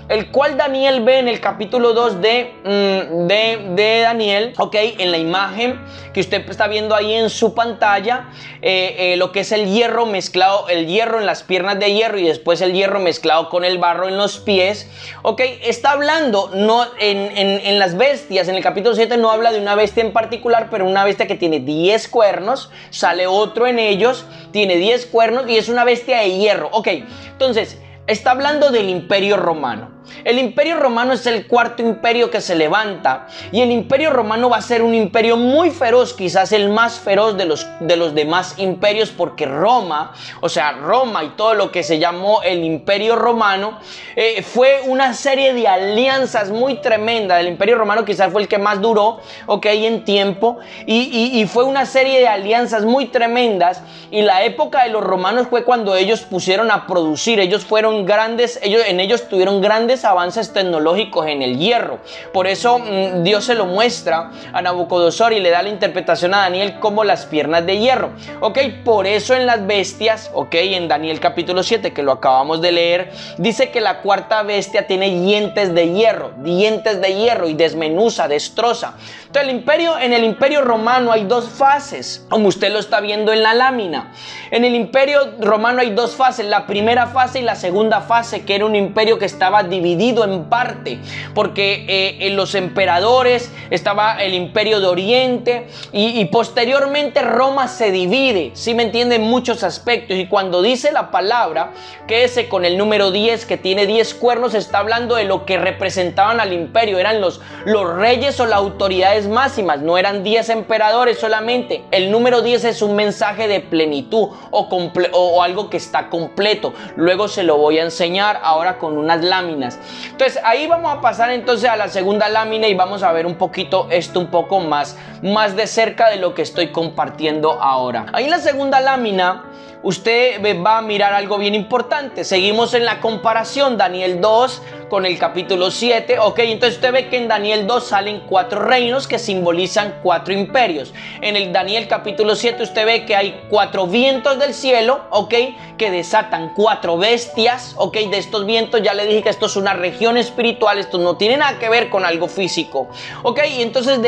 el cual Daniel ve en el capítulo 2 de Daniel, ok, en la imagen que usted está viendo ahí en su pantalla, lo que es el hierro mezclado, el hierro en las piernas de hierro y después el hierro mezclado con el barro en los pies, ok, está hablando, no, en las bestias, en el capítulo 7 no habla de una bestia en particular, pero una bestia que tiene 10 cuernos, sale otro en ellos, tiene 10 cuernos y es una bestia de hierro, ok, entonces está hablando del imperio romano. El Imperio Romano es el cuarto imperio que se levanta, y el Imperio Romano va a ser un imperio muy feroz, quizás el más feroz de los demás imperios, porque Roma, o sea, Roma y todo lo que se llamó el Imperio Romano, fue una serie de alianzas muy tremenda. El Imperio Romano quizás fue el que más duró, en tiempo, y fue una serie de alianzas muy tremendas, y la época de los romanos fue cuando ellos pusieron a producir, ellos fueron grandes, ellos tuvieron grandes avances tecnológicos en el hierro. Por eso Dios se lo muestra a Nabucodonosor y le da la interpretación a Daniel como las piernas de hierro. Por eso en las bestias, en Daniel capítulo 7, que lo acabamos de leer, dice que la cuarta bestia tiene dientes de hierro, y desmenuza, destroza. Entonces en el Imperio Romano hay dos fases, como usted lo está viendo en la lámina. En el Imperio Romano hay dos fases, la primera fase y la segunda fase, que era un imperio que estaba dividido en parte, porque en los emperadores estaba el Imperio de Oriente, y posteriormente Roma se divide, ¿sí me entienden? Muchos aspectos, y cuando dice la palabra que ese con el número 10, que tiene 10 cuernos, está hablando de lo que representaban al imperio, eran los reyes o las autoridades máximas, no eran 10 emperadores solamente. El número 10 es un mensaje de plenitud o algo que está completo. Luego se lo voy a enseñar ahora con unas láminas. Entonces ahí vamos a pasar entonces a la segunda lámina y vamos a ver un poquito esto un poco más de cerca de lo que estoy compartiendo ahora. Ahí en la segunda lámina usted va a mirar algo bien importante. Seguimos en la comparación, Daniel 2 con el capítulo 7, entonces usted ve que en Daniel 2 salen 4 reinos que simbolizan 4 imperios. En el Daniel capítulo 7 usted ve que hay 4 vientos del cielo, que desatan 4 bestias, de estos vientos ya le dije que esto es una región espiritual, esto no tiene nada que ver con algo físico, y entonces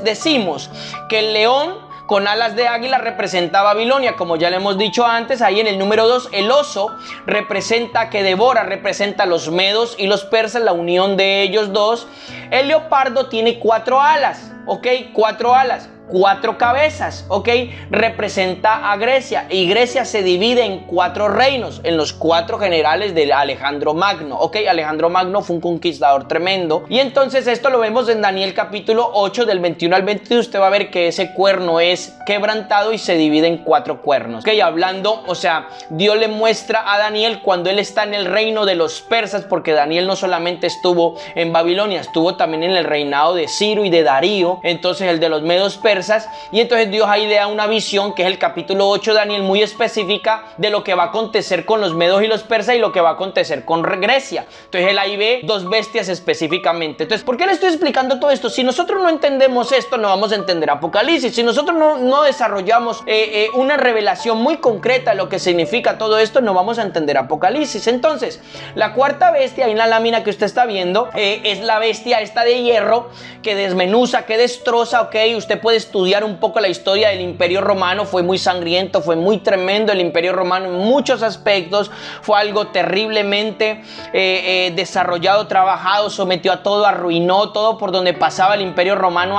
decimos que el león con alas de águila representa a Babilonia, como ya le hemos dicho antes. Ahí en el número 2, el oso representa que devora, representa a los medos y los persas, la unión de ellos dos. El leopardo tiene 4 alas, 4 alas. 4 cabezas, representa a Grecia, y Grecia se divide en 4 reinos, en los 4 generales de Alejandro Magno, Alejandro Magno fue un conquistador tremendo, y entonces esto lo vemos en Daniel capítulo 8 del 21 al 22, usted va a ver que ese cuerno es quebrantado y se divide en 4 cuernos, hablando, Dios le muestra a Daniel cuando él está en el reino de los persas, porque Daniel no solamente estuvo en Babilonia, estuvo también en el reinado de Ciro y de Darío, entonces el de los medos persas. Y entonces Dios ahí le da una visión, que es el capítulo 8 de Daniel, muy específica de lo que va a acontecer con los medos y los persas y lo que va a acontecer con Grecia. Entonces él ahí ve 2 bestias específicamente. Entonces, ¿por qué le estoy explicando todo esto? Si nosotros no entendemos esto, no vamos a entender Apocalipsis. Si nosotros no desarrollamos una revelación muy concreta de lo que significa todo esto, no vamos a entender Apocalipsis. Entonces, la cuarta bestia, ahí en la lámina que usted está viendo, es la bestia esta de hierro, que desmenuza, que destroza, usted puede estudiar un poco la historia del Imperio Romano. Fue muy sangriento, fue muy tremendo el Imperio Romano en muchos aspectos, fue algo terriblemente desarrollado, trabajado, sometió a todo, arruinó todo por donde pasaba el Imperio Romano,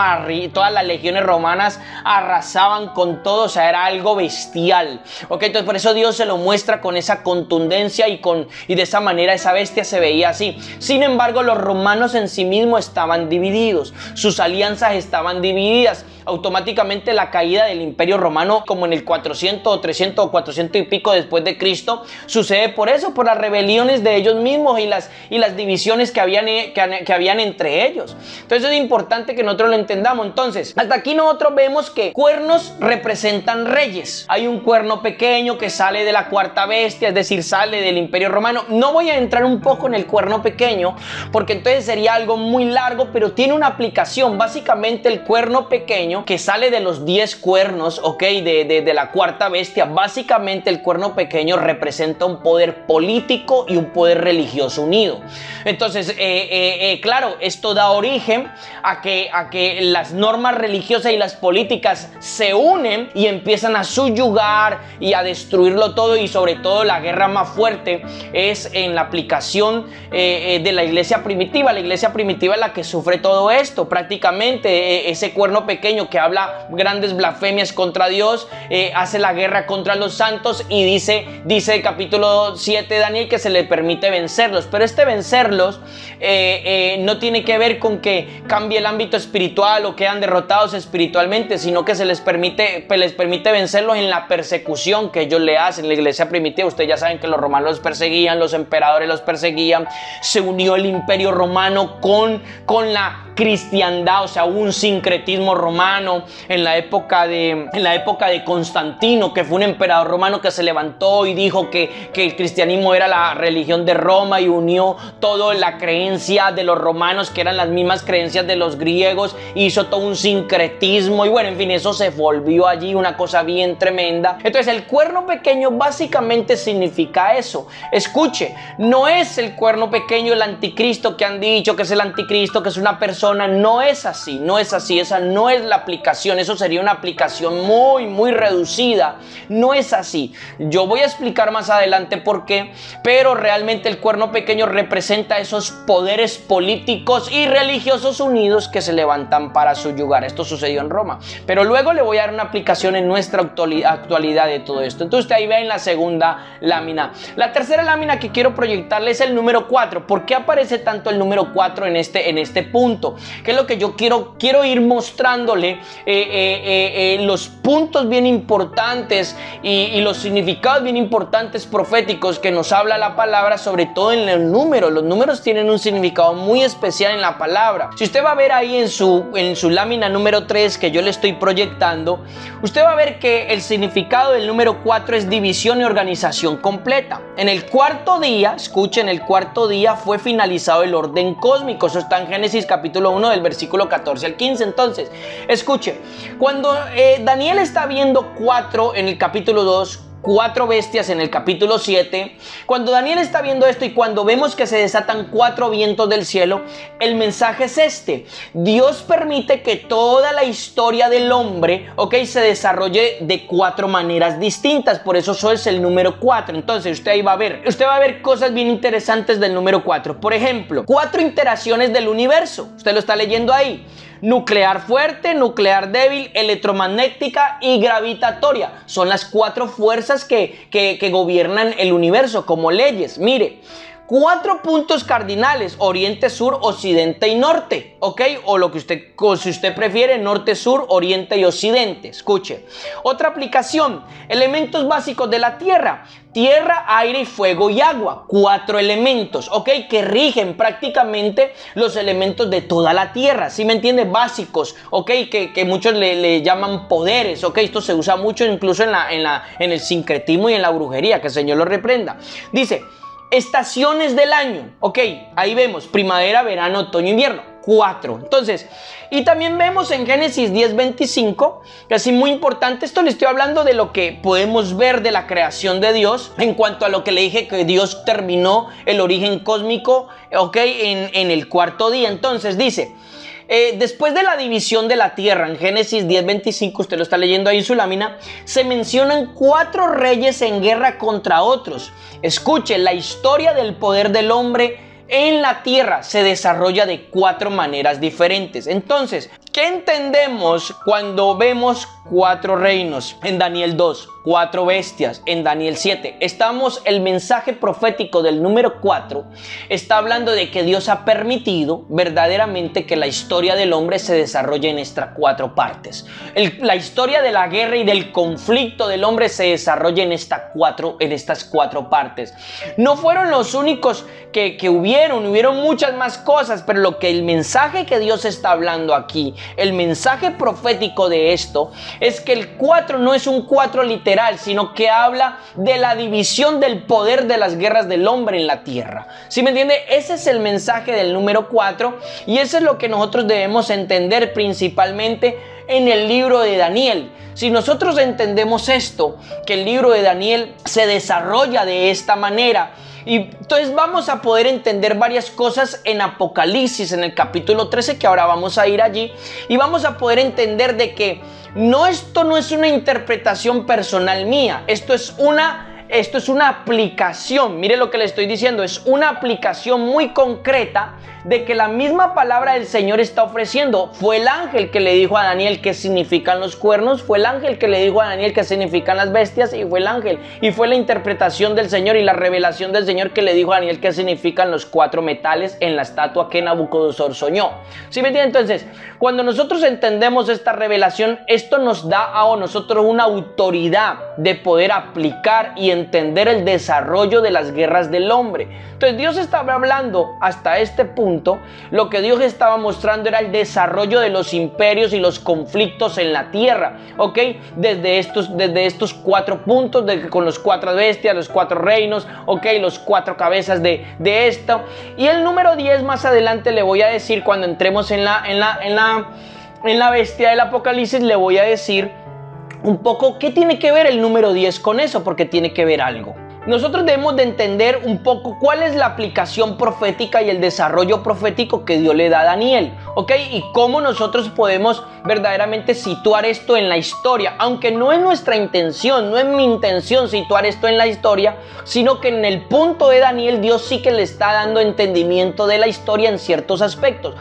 todas las legiones romanas arrasaban con todo, era algo bestial, entonces por eso Dios se lo muestra con esa contundencia y de esa manera esa bestia se veía así. Sin embargo, los romanos en sí mismos estaban divididos, sus alianzas estaban divididas. Automáticamente la caída del Imperio Romano, como en el 400 o 300 o 400 y pico después de Cristo, sucede por eso, por las rebeliones de ellos mismos y las divisiones que habían entre ellos. Entonces es importante que nosotros lo entendamos. Entonces, hasta aquí nosotros vemos que cuernos representan reyes. Hay un cuerno pequeño que sale de la cuarta bestia, es decir, sale del Imperio Romano. No voy a entrar un poco en el cuerno pequeño, porque entonces sería algo muy largo, pero tiene una aplicación. Básicamente el cuerno pequeño, que sale de los 10 cuernos, de la cuarta bestia, básicamente el cuerno pequeño representa un poder político y un poder religioso unido. Entonces, claro, esto da origen a que las normas religiosas y las políticas se unen y empiezan a subyugar y a destruirlo todo, y sobre todo la guerra más fuerte es en la aplicación de la iglesia primitiva. La iglesia primitiva es la que sufre todo esto, prácticamente ese cuerno pequeño pequeño que habla grandes blasfemias contra Dios, hace la guerra contra los santos y dice el capítulo 7 de Daniel que se le permite vencerlos. Pero este vencerlos no tiene que ver con que cambie el ámbito espiritual o quedan derrotados espiritualmente, sino que se les permite vencerlos en la persecución que ellos le hacen. La iglesia primitiva, ustedes ya saben que los romanos los perseguían, los emperadores los perseguían, se unió el imperio romano con la cristiandad, o sea, hubo un sincretismo romano en la época de Constantino, que fue un emperador romano que se levantó y dijo que el cristianismo era la religión de Roma y unió toda la creencia de los romanos, que eran las mismas creencias de los griegos, hizo todo un sincretismo y bueno, en fin, eso se volvió allí una cosa bien tremenda. Entonces el cuerno pequeño básicamente significa eso. Escuche, no es el cuerno pequeño el anticristo que han dicho que es el anticristo, que es una persona. No es así, esa no es la aplicación, eso sería una aplicación muy reducida, no es así. Yo voy a explicar más adelante por qué, pero realmente el cuerno pequeño representa esos poderes políticos y religiosos unidos que se levantan para subyugar. Esto sucedió en Roma, pero luego le voy a dar una aplicación en nuestra actualidad de todo esto. Entonces usted ahí ve en la segunda lámina. La tercera lámina que quiero proyectarle es el número 4. ¿Por qué aparece tanto el número 4 en este punto? Que es lo que yo quiero ir mostrándole los puntos bien importantes y los significados bien importantes proféticos que nos habla la palabra, sobre todo en el número. Los números tienen un significado muy especial en la palabra. Si usted va a ver ahí en su lámina número 3 que yo le estoy proyectando, usted va a ver que el significado del número 4 es división y organización completa. En el cuarto día, escuchen, en el cuarto día fue finalizado el orden cósmico. Eso está en Génesis capítulo 1 del versículo 14 al 15. Entonces, escuche, cuando Daniel está viendo 4 en el capítulo 2, 4 bestias en el capítulo 7, cuando Daniel está viendo esto y cuando vemos que se desatan 4 vientos del cielo, el mensaje es este: Dios permite que toda la historia del hombre, se desarrolle de 4 maneras distintas. Por eso es el número 4. Entonces usted va a ver cosas bien interesantes del número 4. Por ejemplo, 4 interacciones del universo. Usted lo está leyendo ahí: nuclear fuerte, nuclear débil, electromagnética y gravitatoria. Son las 4 fuerzas que gobiernan el universo como leyes. Mire, 4 puntos cardinales: oriente, sur, occidente y norte, o lo que si usted prefiere, norte, sur, oriente y occidente. Escuche, otra aplicación: elementos básicos de la tierra: tierra, aire, fuego y agua. 4 elementos, que rigen prácticamente los elementos de toda la tierra. ¿Sí me entiende? Básicos, que muchos le llaman poderes, Esto se usa mucho incluso en el sincretismo y en la brujería, que el Señor lo reprenda. Dice: estaciones del año, ahí vemos primavera, verano, otoño, invierno. 4. Entonces, y también vemos en Génesis 10:25, que es muy importante. Esto le estoy hablando de lo que podemos ver de la creación de Dios, en cuanto a lo que le dije, que Dios terminó el origen cósmico, en el cuarto día. Entonces dice: después de la división de la tierra, en Génesis 10:25, usted lo está leyendo ahí en su lámina, se mencionan 4 reyes en guerra contra otros. Escuche, la historia del poder del hombre en la tierra se desarrolla de 4 maneras diferentes. Entonces, ¿qué entendemos cuando vemos 4 reinos en Daniel 2, 4 bestias en Daniel 7? El mensaje profético del número 4 está hablando de que Dios ha permitido verdaderamente que la historia del hombre se desarrolle en estas 4 partes. La historia de la guerra y del conflicto del hombre se desarrolla en estas 4 partes. No fueron los únicos que hubieron muchas más cosas, pero el mensaje que Dios está hablando aquí, el mensaje profético de esto, es que el 4 no es un 4 literal, sino que habla de la división del poder de las guerras del hombre en la tierra. ¿Sí me entiende? Ese es el mensaje del número 4 y eso es lo que nosotros debemos entender principalmente en el libro de Daniel. Si nosotros entendemos esto, que el libro de Daniel se desarrolla de esta manera, y entonces vamos a poder entender varias cosas en Apocalipsis, en el capítulo 13, que ahora vamos a ir allí, y vamos a poder entender de que esto no es una interpretación personal mía, esto es una esto es una aplicación, mire lo que le estoy diciendo, es una aplicación muy concreta de que la misma palabra del Señor está ofreciendo. Fue el ángel que le dijo a Daniel qué significan los cuernos, fue el ángel que le dijo a Daniel qué significan las bestias, y fue el ángel, y fue la interpretación del Señor y la revelación del Señor que le dijo a Daniel qué significan los 4 metales en la estatua que Nabucodonosor soñó. ¿Sí me entienden? Entonces, cuando nosotros entendemos esta revelación, esto nos da a nosotros una autoridad de poder aplicar y entender el desarrollo de las guerras del hombre. Entonces Dios estaba hablando hasta este punto, lo que Dios estaba mostrando era el desarrollo de los imperios y los conflictos en la tierra, ¿ok? Desde estos 4 puntos, con los 4 bestias, los 4 reinos, ¿ok? Los 4 cabezas de esto. Y el número 10 más adelante le voy a decir, cuando entremos en la bestia del Apocalipsis, le voy a decir un poco qué tiene que ver el número 10 con eso, porque tiene que ver algo. Nosotros debemos de entender un poco cuál es la aplicación profética y el desarrollo profético que Dios le da a Daniel, ¿ok? Y cómo nosotros podemos verdaderamente situar esto en la historia, aunque no es nuestra intención, no es mi intención situar esto en la historia, sino que en el punto de Daniel Dios sí que le está dando entendimiento de la historia en ciertos aspectos.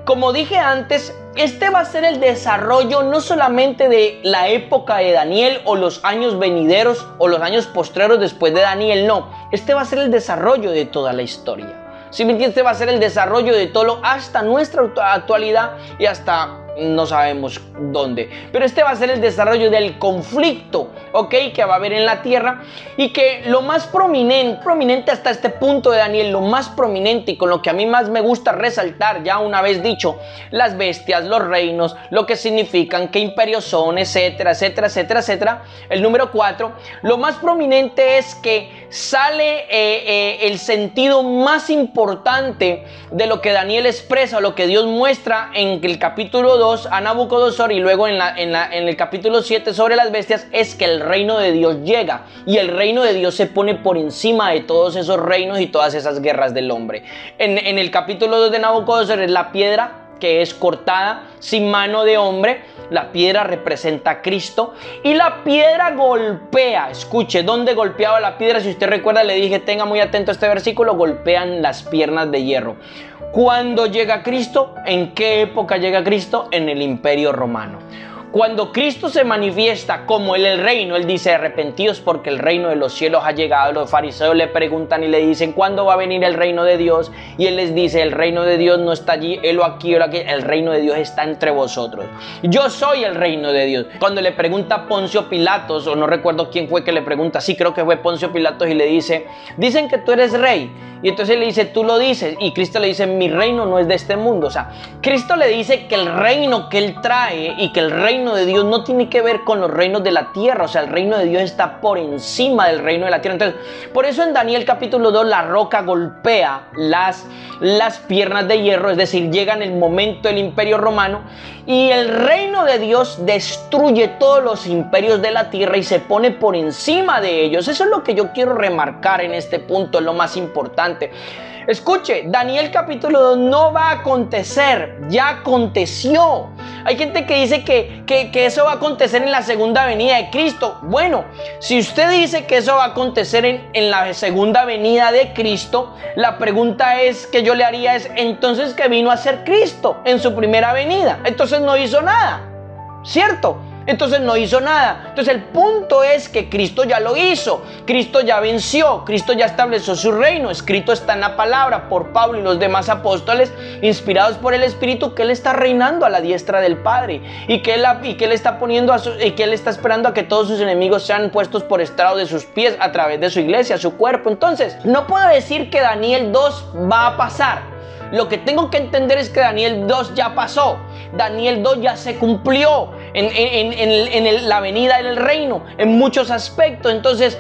Como dije antes, este va a ser el desarrollo no solamente de la época de Daniel o los años venideros o los años postreros después de Daniel, no. Este va a ser el desarrollo de toda la historia. ¿Sí me entiendes? Este va a ser el desarrollo de todo hasta nuestra actualidad y hasta no sabemos dónde. Pero este va a ser el desarrollo del conflicto, ¿ok? Que va a haber en la tierra, y que lo más prominente hasta este punto de Daniel, lo más prominente y con lo que a mí más me gusta resaltar, ya una vez dicho, las bestias, los reinos, lo que significan, qué imperios son, etcétera, etcétera, etcétera, etcétera. El número 4, lo más prominente es que sale el sentido más importante de lo que Daniel expresa, o lo que Dios muestra en el capítulo 2 a Nabucodonosor, y luego en el capítulo 7 sobre las bestias, es que el reino de Dios llega, y el reino de Dios se pone por encima de todos esos reinos y todas esas guerras del hombre. En el capítulo 2 de Nabucodonosor es la piedra que es cortada sin mano de hombre. La piedra representa a Cristo, y la piedra golpea. Escuche, ¿dónde golpeaba la piedra? Si usted recuerda, le dije, tenga muy atento a este versículo, golpean las piernas de hierro. ¿Cuándo llega Cristo? ¿En qué época llega Cristo? En el Imperio Romano. Cuando Cristo se manifiesta como el reino, Él dice, arrepentidos porque el reino de los cielos ha llegado. Los fariseos le preguntan y le dicen, ¿cuándo va a venir el reino de Dios? Y Él les dice, el reino de Dios no está allí, Él o aquí o aquí, el reino de Dios está entre vosotros. Yo soy el reino de Dios. Cuando le pregunta Poncio Pilatos, o no recuerdo quién fue que le pregunta, sí creo que fue Poncio Pilatos, y le dice, dicen que tú eres rey. Y entonces le dice, tú lo dices. Y Cristo le dice, mi reino no es de este mundo. O sea, Cristo le dice que el reino que Él trae y que el reino de Dios no tiene que ver con los reinos de la tierra. O sea, el reino de Dios está por encima del reino de la tierra. Entonces, por eso en Daniel capítulo 2 la roca golpea las piernas de hierro. Es decir, llega en el momento del Imperio Romano, y el reino de Dios destruye todos los imperios de la tierra y se pone por encima de ellos. Eso es lo que yo quiero remarcar en este punto, es lo más importante. Escuche, Daniel capítulo 2 no va a acontecer, ya aconteció. Hay gente que dice que eso va a acontecer en la segunda venida de Cristo. Bueno, si usted dice que eso va a acontecer en la segunda venida de Cristo, la pregunta que yo le haría es, entonces, ¿qué vino a hacer Cristo en su primera venida? Entonces no hizo nada, ¿cierto? Entonces no hizo nada. Entonces el punto es que Cristo ya lo hizo, Cristo ya venció, Cristo ya estableció su reino. Escrito está en la palabra por Pablo y los demás apóstoles, inspirados por el Espíritu, que Él está reinando a la diestra del Padre, y que Él está poniendo y que Él está esperando a que todos sus enemigos sean puestos por estrado de sus pies a través de su iglesia, su cuerpo. Entonces no puedo decir que Daniel 2 va a pasar. Lo que tengo que entender es que Daniel 2 ya pasó. Daniel 2 ya se cumplió en la venida del reino en muchos aspectos. Entonces,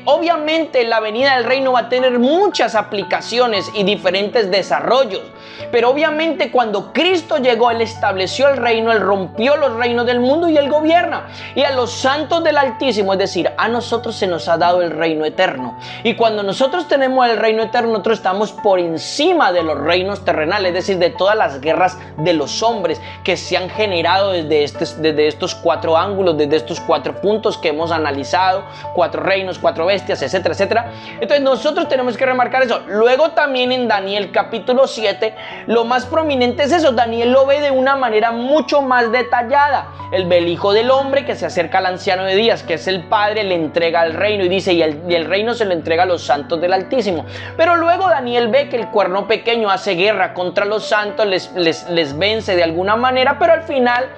obviamente la venida del reino va a tener muchas aplicaciones y diferentes desarrollos. Pero obviamente cuando Cristo llegó, Él estableció el reino, Él rompió los reinos del mundo y Él gobierna. Y a los santos del Altísimo, es decir, a nosotros se nos ha dado el reino eterno. Y cuando nosotros tenemos el reino eterno, nosotros estamos por encima de los reinos terrenales, es decir, de todas las guerras de los hombres que se han generado desde desde estos 4 ángulos, desde estos 4 puntos que hemos analizado, 4 reinos, 4 bestias, etcétera, etcétera. Entonces nosotros tenemos que remarcar eso. Luego también en Daniel capítulo 7, lo más prominente es eso. Daniel lo ve de una manera mucho más detallada. Él ve el Hijo del Hombre que se acerca al anciano de días, que es el Padre, le entrega el reino y dice, y el reino se lo entrega a los santos del Altísimo. Pero luego Daniel ve que el cuerno pequeño hace guerra contra los santos, les vence de alguna manera, pero al final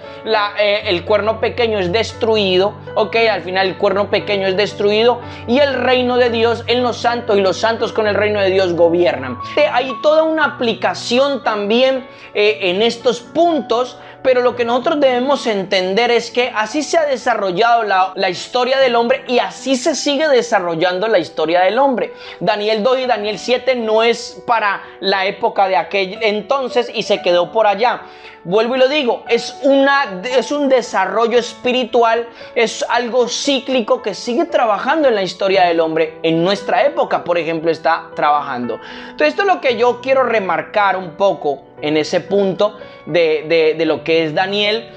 el cuerno pequeño es destruido, ok, al final el cuerno pequeño es destruido y el reino de Dios en los santos, y los santos con el reino de Dios gobiernan. Hay toda una aplicación también en estos puntos, pero lo que nosotros debemos entender es que así se ha desarrollado la historia del hombre y así se sigue desarrollando la historia del hombre. Daniel 2 y Daniel 7 no es para la época de aquel entonces y se quedó por allá. Vuelvo y lo digo, es un desarrollo espiritual, es algo cíclico que sigue trabajando en la historia del hombre. En nuestra época, por ejemplo, está trabajando. Entonces, esto es lo que yo quiero remarcar un poco en ese punto de lo que es Daniel.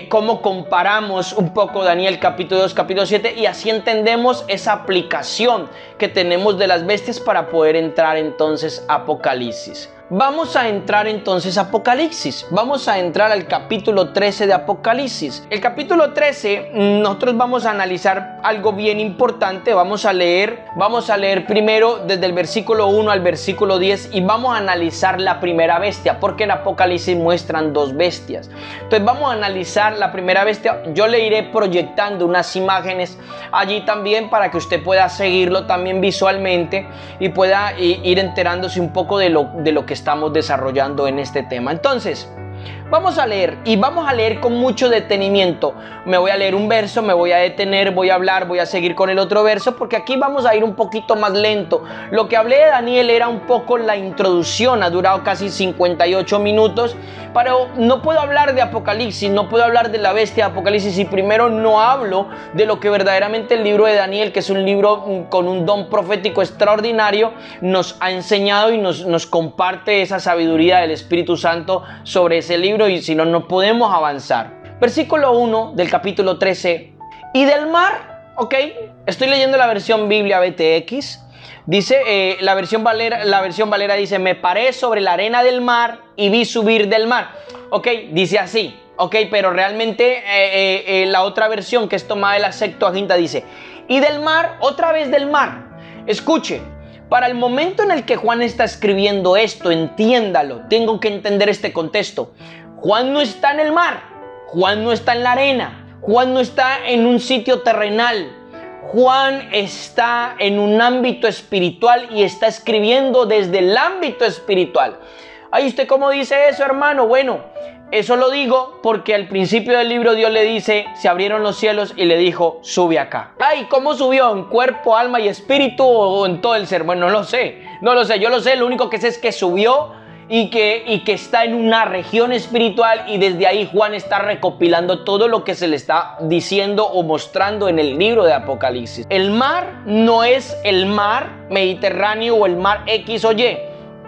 Cómo comparamos un poco Daniel capítulo 2, capítulo 7, y así entendemos esa aplicación que tenemos de las bestias para poder entrar entonces a Apocalipsis. Vamos a entrar entonces a Apocalipsis. Vamos a entrar al capítulo 13 de Apocalipsis. El capítulo 13, nosotros vamos a analizar algo bien importante. Vamos a leer primero desde el versículo 1 al versículo 10 y vamos a analizar la primera bestia, porque en Apocalipsis muestran 2 bestias. Entonces vamos a analizar la primera bestia. Yo le iré proyectando unas imágenes allí también para que usted pueda seguirlo también visualmente y pueda ir enterándose un poco de lo que estamos desarrollando en este tema. Entonces, vamos a leer y vamos a leer con mucho detenimiento. Me voy a leer un verso, me voy a detener, voy a hablar, voy a seguir con el otro verso, porque aquí vamos a ir un poquito más lento. Lo que hablé de Daniel era un poco la introducción, ha durado casi 58 minutos, pero no puedo hablar de Apocalipsis, no puedo hablar de la bestia de Apocalipsis si primero no hablo de lo que verdaderamente el libro de Daniel, que es un libro con un don profético extraordinario, nos ha enseñado y nos comparte esa sabiduría del Espíritu Santo sobre ese libro, y si no, no podemos avanzar. Versículo 1 del capítulo 13. Y del mar, ok, estoy leyendo la versión Biblia BTX. Dice, la versión Valera dice, me paré sobre la arena del mar y vi subir del mar. Ok, dice así, ok, pero realmente la otra versión, que es tomada de la Septuaginta, dice, y del mar, otra vez del mar. Escuche, para el momento en el que Juan está escribiendo esto, entiéndalo, tengo que entender este contexto. Juan no está en el mar, Juan no está en la arena, Juan no está en un sitio terrenal. Juan está en un ámbito espiritual y está escribiendo desde el ámbito espiritual. Ay, ¿usted cómo dice eso, hermano? Bueno, eso lo digo porque al principio del libro Dios le dice, se abrieron los cielos y le dijo, sube acá. Ay, ¿cómo subió? ¿En cuerpo, alma y espíritu o en todo el ser? Bueno, no lo sé, yo lo sé, lo único que sé es que subió y que está en una región espiritual, y desde ahí Juan está recopilando todo lo que se le está diciendo o mostrando en el libro de Apocalipsis. El mar no es el mar Mediterráneo o el mar X o Y.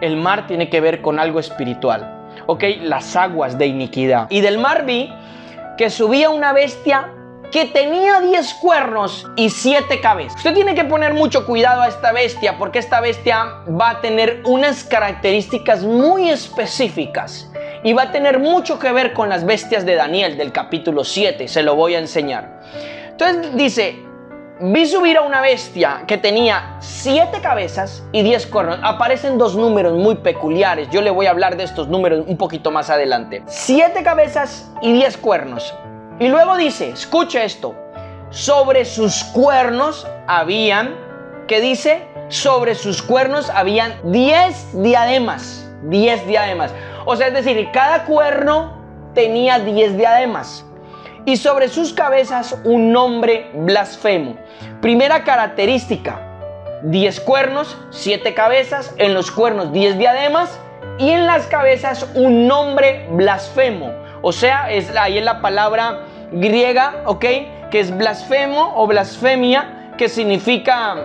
El mar tiene que ver con algo espiritual, ok, las aguas de iniquidad. Y del mar vi que subía una bestia que tenía 10 cuernos y 7 cabezas. Usted tiene que poner mucho cuidado a esta bestia, porque esta bestia va a tener unas características muy específicas y va a tener mucho que ver con las bestias de Daniel del capítulo 7. Se lo voy a enseñar. Entonces dice, vi subir a una bestia que tenía 7 cabezas y 10 cuernos. Aparecen 2 números muy peculiares. Yo le voy a hablar de estos números un poquito más adelante. 7 cabezas y 10 cuernos. Y luego dice, escucha esto, sobre sus cuernos habían, ¿qué dice? Sobre sus cuernos habían 10 diademas, 10 diademas. O sea, es decir, cada cuerno tenía 10 diademas. Y sobre sus cabezas un nombre blasfemo. Primera característica, 10 cuernos, 7 cabezas, en los cuernos 10 diademas y en las cabezas un nombre blasfemo. O sea, ahí es la palabra griega, ¿ok? Que es blasfemo o blasfemia, que significa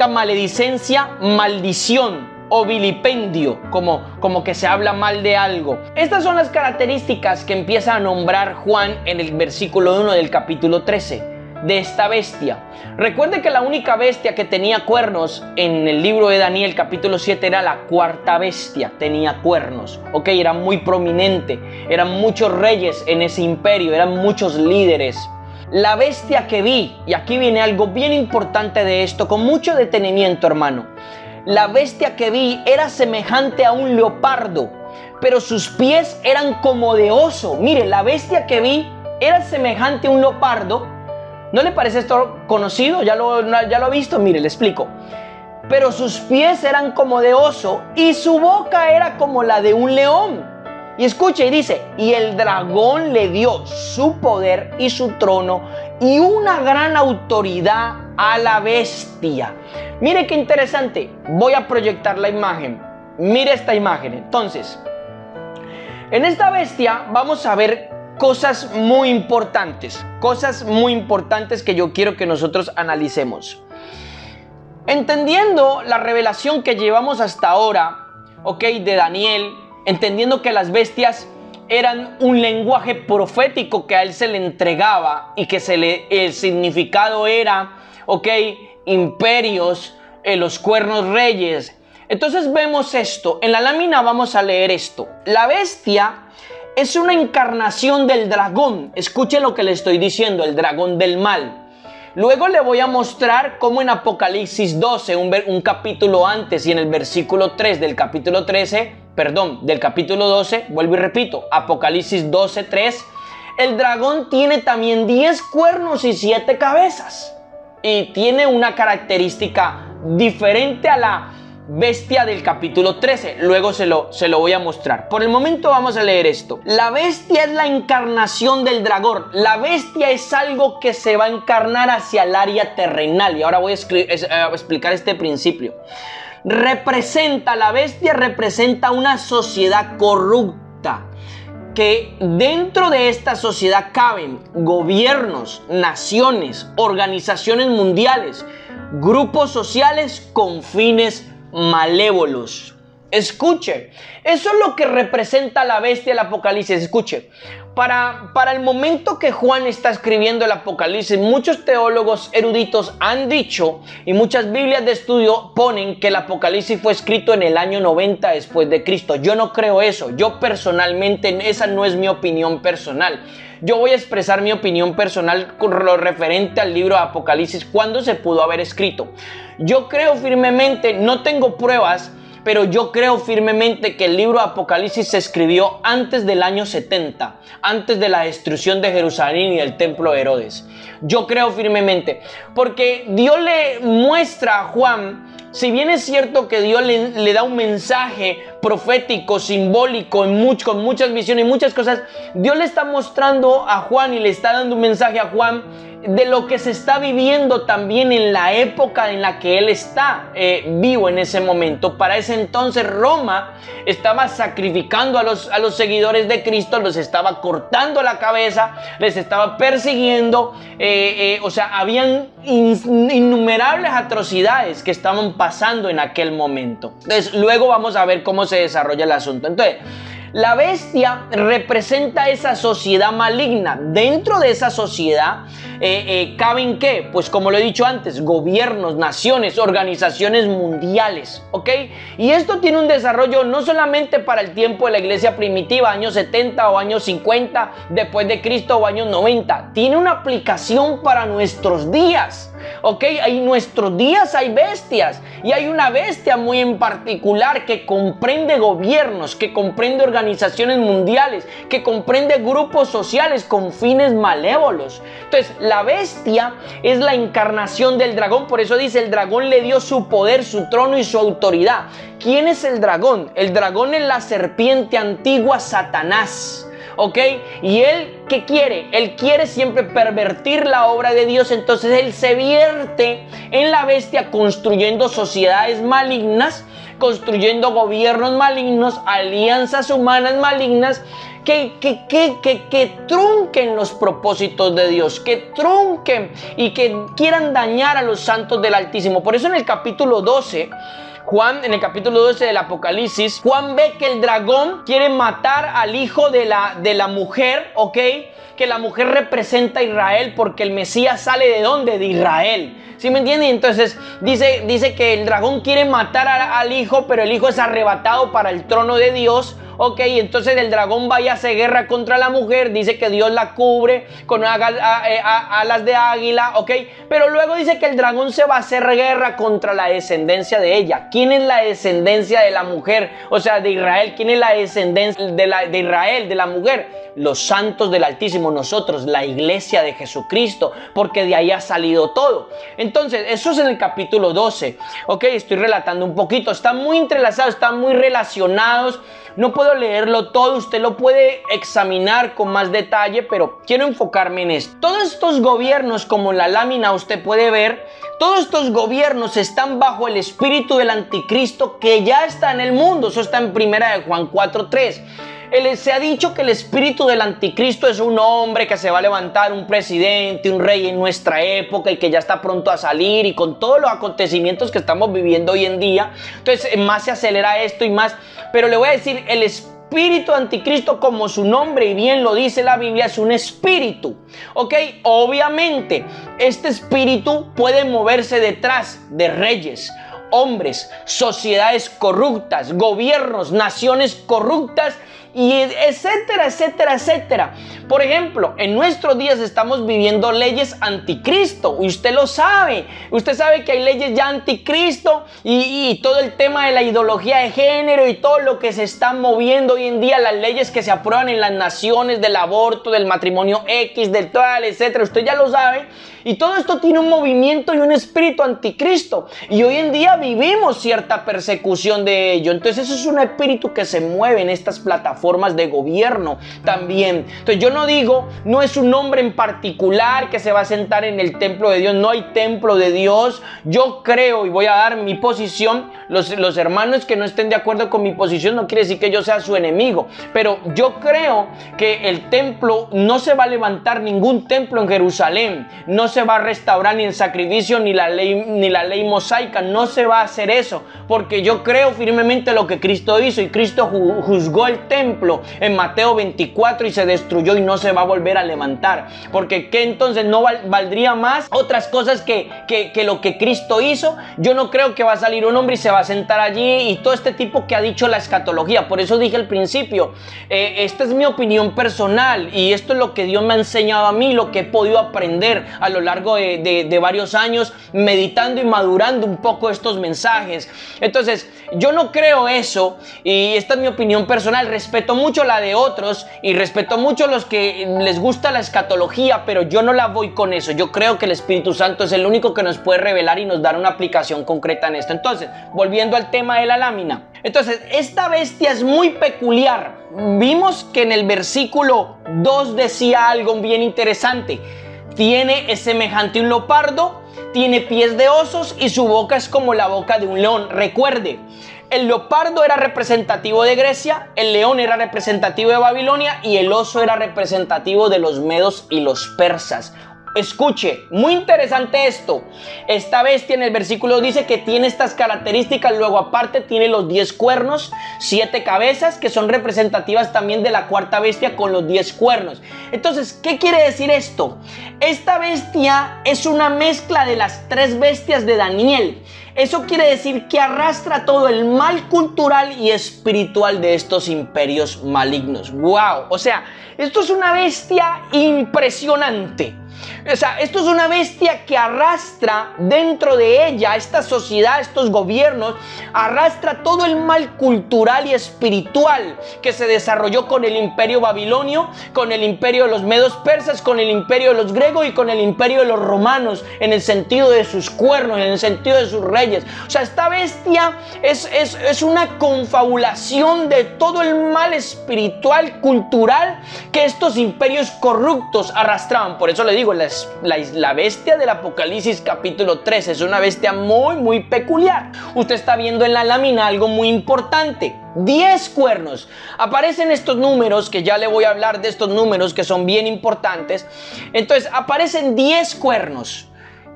maledicencia, maldición, o vilipendio, como que se habla mal de algo. Estas son las características que empieza a nombrar Juan en el versículo 1 del capítulo 13 de esta bestia. Recuerde que la única bestia que tenía cuernos en el libro de Daniel capítulo 7 era la cuarta bestia, tenía cuernos, ok, era muy prominente, eran muchos reyes en ese imperio, eran muchos líderes. La bestia que vi, y aquí viene algo bien importante de esto, con mucho detenimiento, hermano. La bestia que vi era semejante a un leopardo, pero sus pies eran como de oso. Mire, la bestia que vi era semejante a un leopardo. ¿No le parece esto conocido? ¿Ya lo ha visto? Mire, le explico. Pero sus pies eran como de oso y su boca era como la de un león. Y escuche, y dice, y el dragón le dio su poder y su trono y una gran autoridad a la bestia. Mire qué interesante. Voy a proyectar la imagen. Mire esta imagen. Entonces, en esta bestia vamos a ver cosas muy importantes que yo quiero que nosotros analicemos. Entendiendo la revelación que llevamos hasta ahora, ok, de Daniel, entendiendo que las bestias eran un lenguaje profético que a él se le entregaba y que el significado era, ok, imperios, los cuernos reyes. Entonces vemos esto, en la lámina vamos a leer esto. La bestia es una encarnación del dragón. Escuchen lo que le estoy diciendo, el dragón del mal. Luego le voy a mostrar cómo en Apocalipsis 12, un capítulo antes, y en el versículo 3 del capítulo 12, vuelvo y repito, Apocalipsis 12, 3, el dragón tiene también 10 cuernos y 7 cabezas. Y tiene una característica diferente a la bestia del capítulo 13, luego se lo voy a mostrar. Por el momento vamos a leer esto. La bestia es la encarnación del dragón. La bestia es algo que se va a encarnar hacia el área terrenal. Y ahora voy a explicar este principio. La bestia representa una sociedad corrupta, que dentro de esta sociedad caben gobiernos, naciones, organizaciones mundiales, grupos sociales con fines malévolos. Escuche, eso es lo que representa la bestia del Apocalipsis. Escuche, para el momento que Juan está escribiendo el Apocalipsis, muchos teólogos eruditos han dicho, y muchas Biblias de estudio ponen que el Apocalipsis fue escrito en el año 90 después de Cristo. Yo no creo eso. Yo personalmente, esa no es mi opinión personal. Yo voy a expresar mi opinión personal con lo referente al libro de Apocalipsis, cuándo se pudo haber escrito. Yo creo firmemente, no tengo pruebas, pero yo creo firmemente que el libro de Apocalipsis se escribió antes del año 70, antes de la destrucción de Jerusalén y del templo de Herodes. Yo creo firmemente, porque Dios le muestra a Juan, si bien es cierto que Dios le da un mensaje profético, simbólico, con muchas visiones y muchas cosas, Dios le está mostrando a Juan y le está dando un mensaje a Juan de lo que se está viviendo también en la época en la que él está vivo en ese momento. Para ese entonces Roma estaba sacrificando a los seguidores de Cristo, los estaba cortando la cabeza, les estaba persiguiendo, o sea, habían innumerables atrocidades que estaban pasando en aquel momento. Entonces luego vamos a ver cómo se desarrolla el asunto. Entonces, la bestia representa esa sociedad maligna. Dentro de esa sociedad caben ¿qué? Pues como lo he dicho antes, gobiernos, naciones, organizaciones mundiales, ¿ok? Y esto tiene un desarrollo no solamente para el tiempo de la iglesia primitiva, años 70 o años 50 después de Cristo o años 90. Tiene una aplicación para nuestros días, ¿ok? En nuestros días hay bestias, y hay una bestia muy en particular que comprende gobiernos, que comprende organizaciones mundiales, que comprende grupos sociales con fines malévolos. Entonces, la bestia es la encarnación del dragón. Por eso dice, el dragón le dio su poder, su trono y su autoridad. ¿Quién es el dragón? El dragón es la serpiente antigua, Satanás. ¿Ok? Y él, ¿qué quiere? Él quiere siempre pervertir la obra de Dios. Entonces él se vierte en la bestia, construyendo sociedades malignas, construyendo gobiernos malignos, alianzas humanas malignas, que trunquen los propósitos de Dios, que trunquen y que quieran dañar a los santos del Altísimo. Por eso en el capítulo 12, Juan, en el capítulo 12 del Apocalipsis, Juan ve que el dragón quiere matar al hijo de la mujer, ¿ok? Que la mujer representa a Israel porque el Mesías sale ¿de dónde? De Israel. ¿Sí me entienden? Entonces dice que el dragón quiere matar al hijo, pero el hijo es arrebatado para el trono de Dios. Ok, entonces el dragón va y hace guerra contra la mujer, dice que Dios la cubre con alas de águila, ok, pero luego dice que el dragón se va a hacer guerra contra la descendencia de ella. ¿Quién es la descendencia de la mujer? O sea, de Israel. ¿Quién es la descendencia de Israel, de la mujer? Los santos del Altísimo, nosotros, la iglesia de Jesucristo, porque de ahí ha salido todo. Entonces, eso es en el capítulo 12, ok, estoy relatando un poquito, están muy entrelazados, están muy relacionados. No puedo leerlo todo, usted lo puede examinar con más detalle, pero quiero enfocarme en esto. Todos estos gobiernos, como en la lámina usted puede ver, todos estos gobiernos están bajo el espíritu del anticristo que ya está en el mundo. Eso está en 1 Juan 4:3. Se ha dicho que el espíritu del anticristo es un hombre que se va a levantar, un presidente, un rey en nuestra época y que ya está pronto a salir, y con todos los acontecimientos que estamos viviendo hoy en día, entonces más se acelera esto y más. Pero le voy a decir, el espíritu anticristo, como su nombre y bien lo dice la Biblia, es un espíritu, ¿ok? Obviamente, este espíritu puede moverse detrás de reyes, hombres, sociedades corruptas, gobiernos, naciones corruptas, y etcétera, etcétera, etcétera. Por ejemplo, en nuestros días estamos viviendo leyes anticristo, y usted lo sabe. Usted sabe que hay leyes ya anticristo, y todo el tema de la ideología de género y todo lo que se está moviendo hoy en día, las leyes que se aprueban en las naciones, del aborto, del matrimonio X, del tal, etcétera. Usted ya lo sabe. Y todo esto tiene un movimiento y un espíritu anticristo, y hoy en día vivimos cierta persecución de ello. Entonces eso es un espíritu que se mueve en estas plataformas de gobierno también. Entonces yo no digo, no es un hombre en particular que se va a sentar en el templo de Dios. No hay templo de Dios. Yo creo, y voy a dar mi posición, los hermanos que no estén de acuerdo con mi posición no quiere decir que yo sea su enemigo, pero yo creo que el templo, no se va a levantar ningún templo en Jerusalén, no se va a restaurar ni el sacrificio ni la ley mosaica, no se va a hacer eso, porque yo creo firmemente lo que Cristo hizo, y Cristo juzgó el templo en Mateo 24 y se destruyó y no se va a volver a levantar, porque ¿qué entonces no valdría más otras cosas que lo que Cristo hizo? Yo no creo que va a salir un hombre y se va a sentar allí y todo este tipo que ha dicho la escatología. Por eso dije al principio, esta es mi opinión personal y esto es lo que Dios me ha enseñado a mí, lo que he podido aprender a lo largo de varios años, meditando y madurando un poco estos mensajes. Entonces yo no creo eso, y esta es mi opinión personal. Respeto mucho la de otros y respeto mucho los que les gusta la escatología, pero yo no la voy con eso. Yo creo que el Espíritu Santo es el único que nos puede revelar y nos dar una aplicación concreta en esto. Entonces, volviendo al tema de la lámina, entonces esta bestia es muy peculiar. Vimos que en el versículo 2 decía algo bien interesante. Es semejante a un leopardo, tiene pies de osos y su boca es como la boca de un león. Recuerde, el leopardo era representativo de Grecia, el león era representativo de Babilonia y el oso era representativo de los medos y los persas. Escuche, muy interesante esto. Esta bestia en el versículo dice que tiene estas características. Luego aparte tiene los 10 cuernos, 7 cabezas, que son representativas también de la cuarta bestia con los 10 cuernos. Entonces, ¿qué quiere decir esto? Esta bestia es una mezcla de las 3 bestias de Daniel. Eso quiere decir que arrastra todo el mal cultural y espiritual de estos imperios malignos. ¡Wow! O sea, esto es una bestia impresionante. O sea, esto es una bestia que arrastra dentro de ella, esta sociedad, estos gobiernos, arrastra todo el mal cultural y espiritual que se desarrolló con el imperio babilonio, con el imperio de los medos persas, con el imperio de los griegos y con el imperio de los romanos, en el sentido de sus cuernos, en el sentido de sus reyes. O sea, esta bestia es una confabulación de todo el mal espiritual, cultural, que estos imperios corruptos arrastraban. Por eso le digo, la bestia del Apocalipsis capítulo 13 es una bestia muy, muy peculiar. Usted está viendo en la lámina algo muy importante. 10 cuernos. Aparecen estos números, que ya le voy a hablar de estos números que son bien importantes. Entonces aparecen 10 cuernos.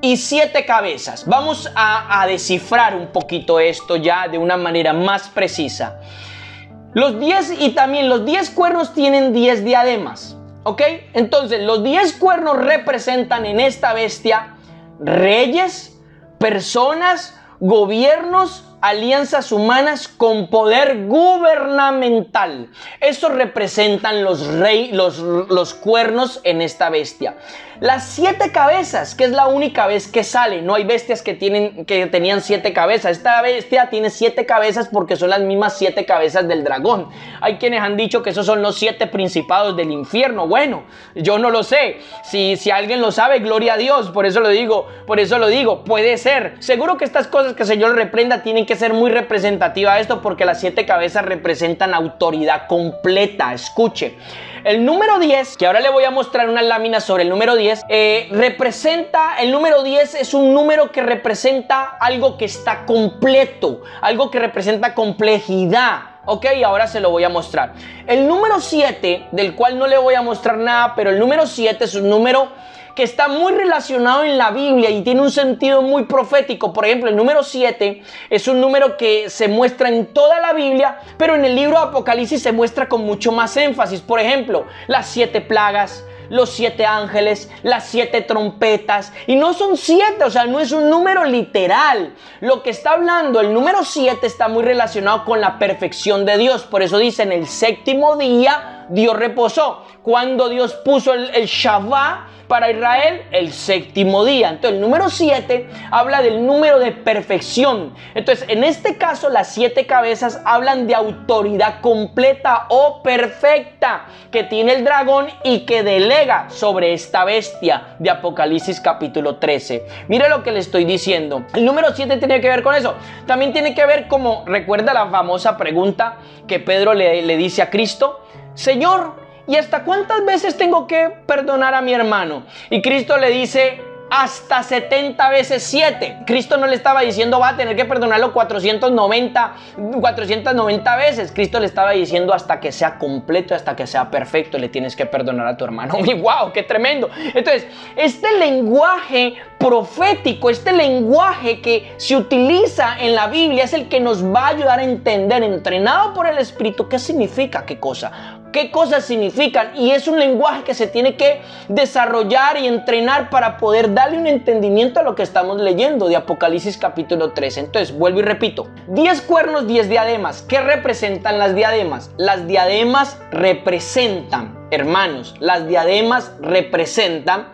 y 7 cabezas. Vamos a descifrar un poquito esto ya de una manera más precisa. Los 10 y también los 10 cuernos tienen 10 diademas, ¿ok? Entonces los 10 cuernos representan en esta bestia reyes, personas, gobiernos, alianzas humanas con poder gubernamental. Eso representan los cuernos en esta bestia. Las 7 cabezas, que es la única vez que sale. No hay bestias que tenían 7 cabezas. Esta bestia tiene 7 cabezas porque son las mismas 7 cabezas del dragón. Hay quienes han dicho que esos son los 7 principados del infierno. Bueno, yo no lo sé. Si alguien lo sabe, gloria a Dios. Por eso lo digo. Puede ser. Seguro que estas cosas que el Señor reprenda tienen que ser muy representativas a esto, porque las 7 cabezas representan autoridad completa. Escuche. El número 10, que ahora le voy a mostrar unas láminas sobre el número 10, el número 10 es un número que representa algo que está completo, algo que representa complejidad. Ok, ahora se lo voy a mostrar. El número 7, del cual no le voy a mostrar nada, pero el número 7 es un número que está muy relacionado en la Biblia y tiene un sentido muy profético. Por ejemplo, el número 7 es un número que se muestra en toda la Biblia, pero en el libro de Apocalipsis se muestra con mucho más énfasis. Por ejemplo, las 7 plagas, los 7 ángeles, las 7 trompetas, y no son 7, o sea, no es un número literal. Lo que está hablando el número 7 está muy relacionado con la perfección de Dios. Por eso dice, en el séptimo día Dios reposó. Cuando Dios puso el Shabbat para Israel, el séptimo día. Entonces el número 7 habla del número de perfección. Entonces en este caso las 7 cabezas hablan de autoridad completa o perfecta que tiene el dragón y que delega sobre esta bestia de Apocalipsis capítulo 13. Mire lo que le estoy diciendo. El número 7 tiene que ver con eso. También tiene que ver, como recuerda la famosa pregunta que Pedro le dice a Cristo: Señor, ¿y hasta cuántas veces tengo que perdonar a mi hermano? Y Cristo le dice, hasta 70 veces 7. Cristo no le estaba diciendo va a tener que perdonarlo 490 veces. Cristo le estaba diciendo hasta que sea completo, hasta que sea perfecto, le tienes que perdonar a tu hermano. ¡Y wow! ¡Qué tremendo! Entonces, este lenguaje profético, este lenguaje que se utiliza en la Biblia es el que nos va a ayudar a entender, entrenado por el Espíritu, qué significa qué cosa. ¿Qué cosas significan? Y es un lenguaje que se tiene que desarrollar y entrenar para poder darle un entendimiento a lo que estamos leyendo de Apocalipsis capítulo 13. Entonces, vuelvo y repito. 10 cuernos, 10 diademas. ¿Qué representan las diademas? Las diademas representan, hermanos, las diademas representan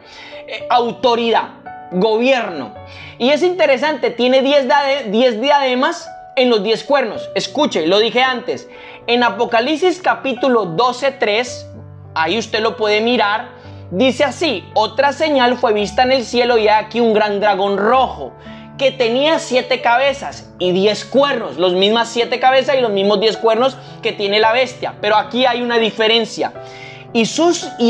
autoridad, gobierno. Y es interesante, tiene 10 diademas en los 10 cuernos. Escuche, lo dije antes. En Apocalipsis capítulo 12:3, ahí usted lo puede mirar, dice así: otra señal fue vista en el cielo y aquí un gran dragón rojo que tenía 7 cabezas y 10 cuernos, los mismas 7 cabezas y los mismos 10 cuernos que tiene la bestia. Pero aquí hay una diferencia. Y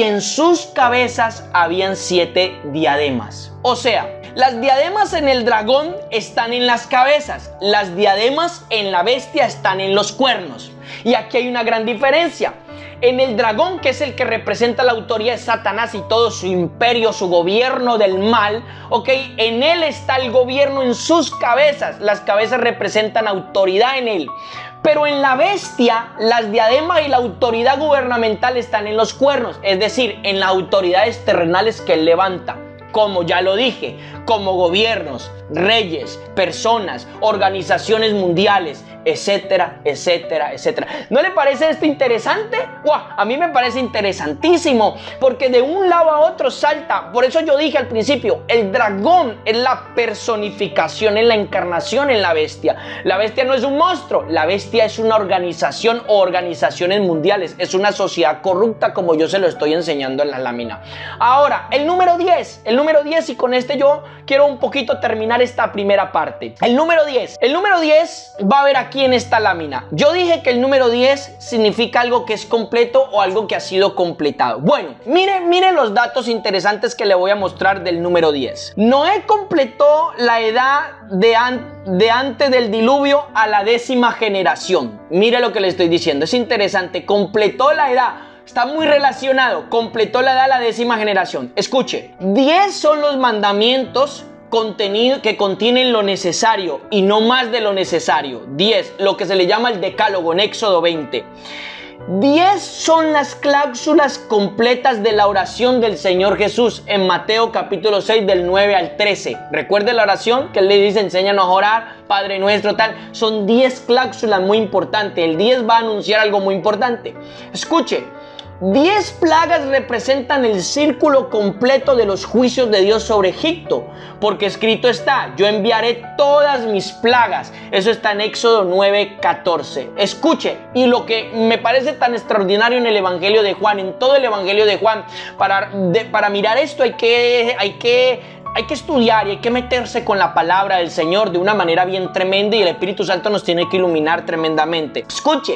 en sus cabezas habían 7 diademas. O sea, las diademas en el dragón están en las cabezas, las diademas en la bestia están en los cuernos. Y aquí hay una gran diferencia. En el dragón, que es el que representa la autoridad de Satanás y todo su imperio, su gobierno del mal, ¿ok? En él está el gobierno en sus cabezas. Las cabezas representan autoridad en él. Pero en la bestia, las diademas y la autoridad gubernamental están en los cuernos. Es decir, en las autoridades terrenales que él levanta. Como ya lo dije, como gobiernos, reyes, personas, organizaciones mundiales, etcétera, etcétera, etcétera. ¿No le parece esto interesante? ¡Wow! A mí me parece interesantísimo, porque de un lado a otro salta. Por eso yo dije al principio, el dragón es la personificación, es la encarnación en la bestia. La bestia no es un monstruo, la bestia es una organización o organizaciones mundiales, es una sociedad corrupta, como yo se lo estoy enseñando en la lámina. Ahora, el número 10, y con este yo quiero un poquito terminar esta primera parte. El número 10 va a ver aquí en esta lámina. Yo dije que el número 10 significa algo que es completo o algo que ha sido completado. Bueno, mire los datos interesantes que le voy a mostrar del número 10. Noé completó la edad de antes del diluvio a la 10ª generación. Mire lo que le estoy diciendo, es interesante. Completó la edad. Está muy relacionado. Completó la edad a la 10ª generación. Escuche, 10 son los mandamientos que contienen lo necesario y no más de lo necesario. 10, lo que se le llama el decálogo en Éxodo 20. 10 son las cláusulas completas de la oración del Señor Jesús en Mateo capítulo 6 del 9 al 13. Recuerde la oración que Él le dice, enséñanos a orar, Padre nuestro, tal. Son 10 cláusulas muy importantes. El 10 va a anunciar algo muy importante. Escuche. 10 plagas representan el círculo completo de los juicios de Dios sobre Egipto, porque escrito está, yo enviaré todas mis plagas. Eso está en Éxodo 9:14. Escuche, y lo que me parece tan extraordinario en el Evangelio de Juan, en todo el Evangelio de Juan, para mirar esto hay que estudiar y hay que meterse con la palabra del Señor de una manera bien tremenda, y el Espíritu Santo nos tiene que iluminar tremendamente. Escuche.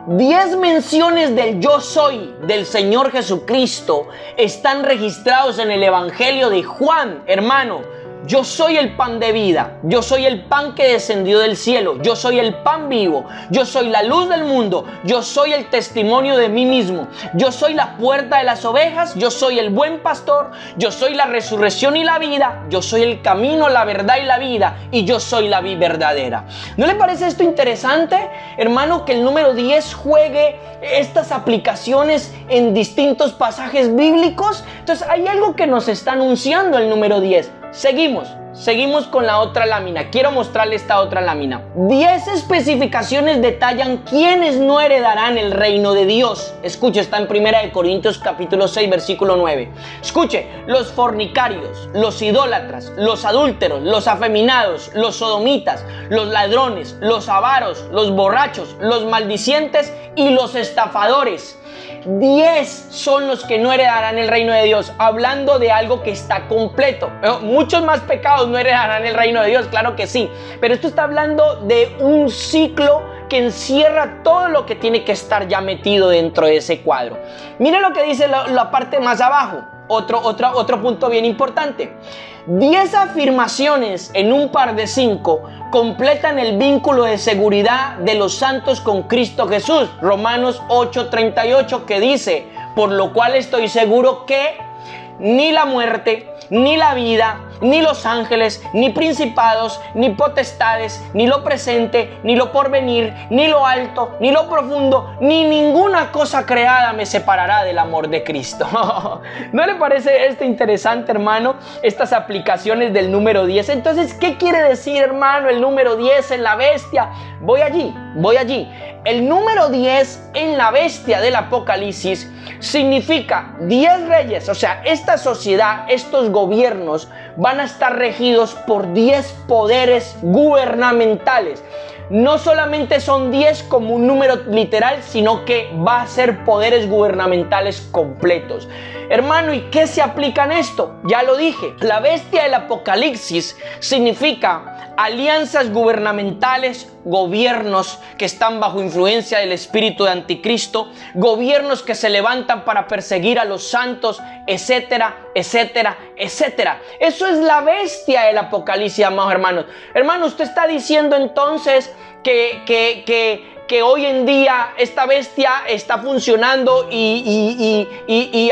10 menciones del yo soy del Señor Jesucristo están registrados en el Evangelio de Juan, hermano. Yo soy el pan de vida, yo soy el pan que descendió del cielo, yo soy el pan vivo, yo soy la luz del mundo, yo soy el testimonio de mí mismo, yo soy la puerta de las ovejas, yo soy el buen pastor, yo soy la resurrección y la vida, yo soy el camino, la verdad y la vida, y yo soy la vida verdadera. ¿No le parece esto interesante, hermano, que el número 10 juegue estas aplicaciones en distintos pasajes bíblicos? Entonces hay algo que nos está anunciando el número 10. Seguimos con la otra lámina. Quiero mostrarle esta otra lámina. 10 especificaciones detallan quiénes no heredarán el reino de Dios. Escuche, está en 1 Corintios capítulo 6, versículo 9. Escuche, los fornicarios, los idólatras, los adúlteros, los afeminados, los sodomitas, los ladrones, los avaros, los borrachos, los maldicientes y los estafadores. 10 son los que no heredarán el reino de Dios, hablando de algo que está completo. Muchos más pecados no heredarán el reino de Dios, claro que sí, pero esto está hablando de un ciclo que encierra todo lo que tiene que estar ya metido dentro de ese cuadro. Mire lo que dice la parte más abajo, otro punto bien importante. 10 afirmaciones en un par de 5 completan el vínculo de seguridad de los santos con Cristo Jesús. Romanos 8:38, que dice, por lo cual estoy seguro que ni la muerte, ni la vida, ni los ángeles, ni principados, ni potestades, ni lo presente, ni lo porvenir, ni lo alto, ni lo profundo, ni ninguna cosa creada me separará del amor de Cristo. ¿No le parece esto interesante, hermano? Estas aplicaciones del número 10. Entonces, ¿qué quiere decir, hermano, el número 10 en la bestia? Voy allí. El número 10 en la bestia del Apocalipsis significa 10 reyes. O sea, esta sociedad, estos gobiernos van a estar regidos por 10 poderes gubernamentales. No solamente son 10 como un número literal, sino que va a ser poderes gubernamentales completos. Hermano, ¿y qué se aplica en esto? Ya lo dije, la bestia del Apocalipsis significa alianzas gubernamentales, gobiernos que están bajo influencia del espíritu de anticristo, gobiernos que se levantan para perseguir a los santos, etcétera, etcétera, etcétera. Eso es la bestia del Apocalipsis, amados hermanos. Hermano, usted está diciendo entonces que hoy en día esta bestia está funcionando y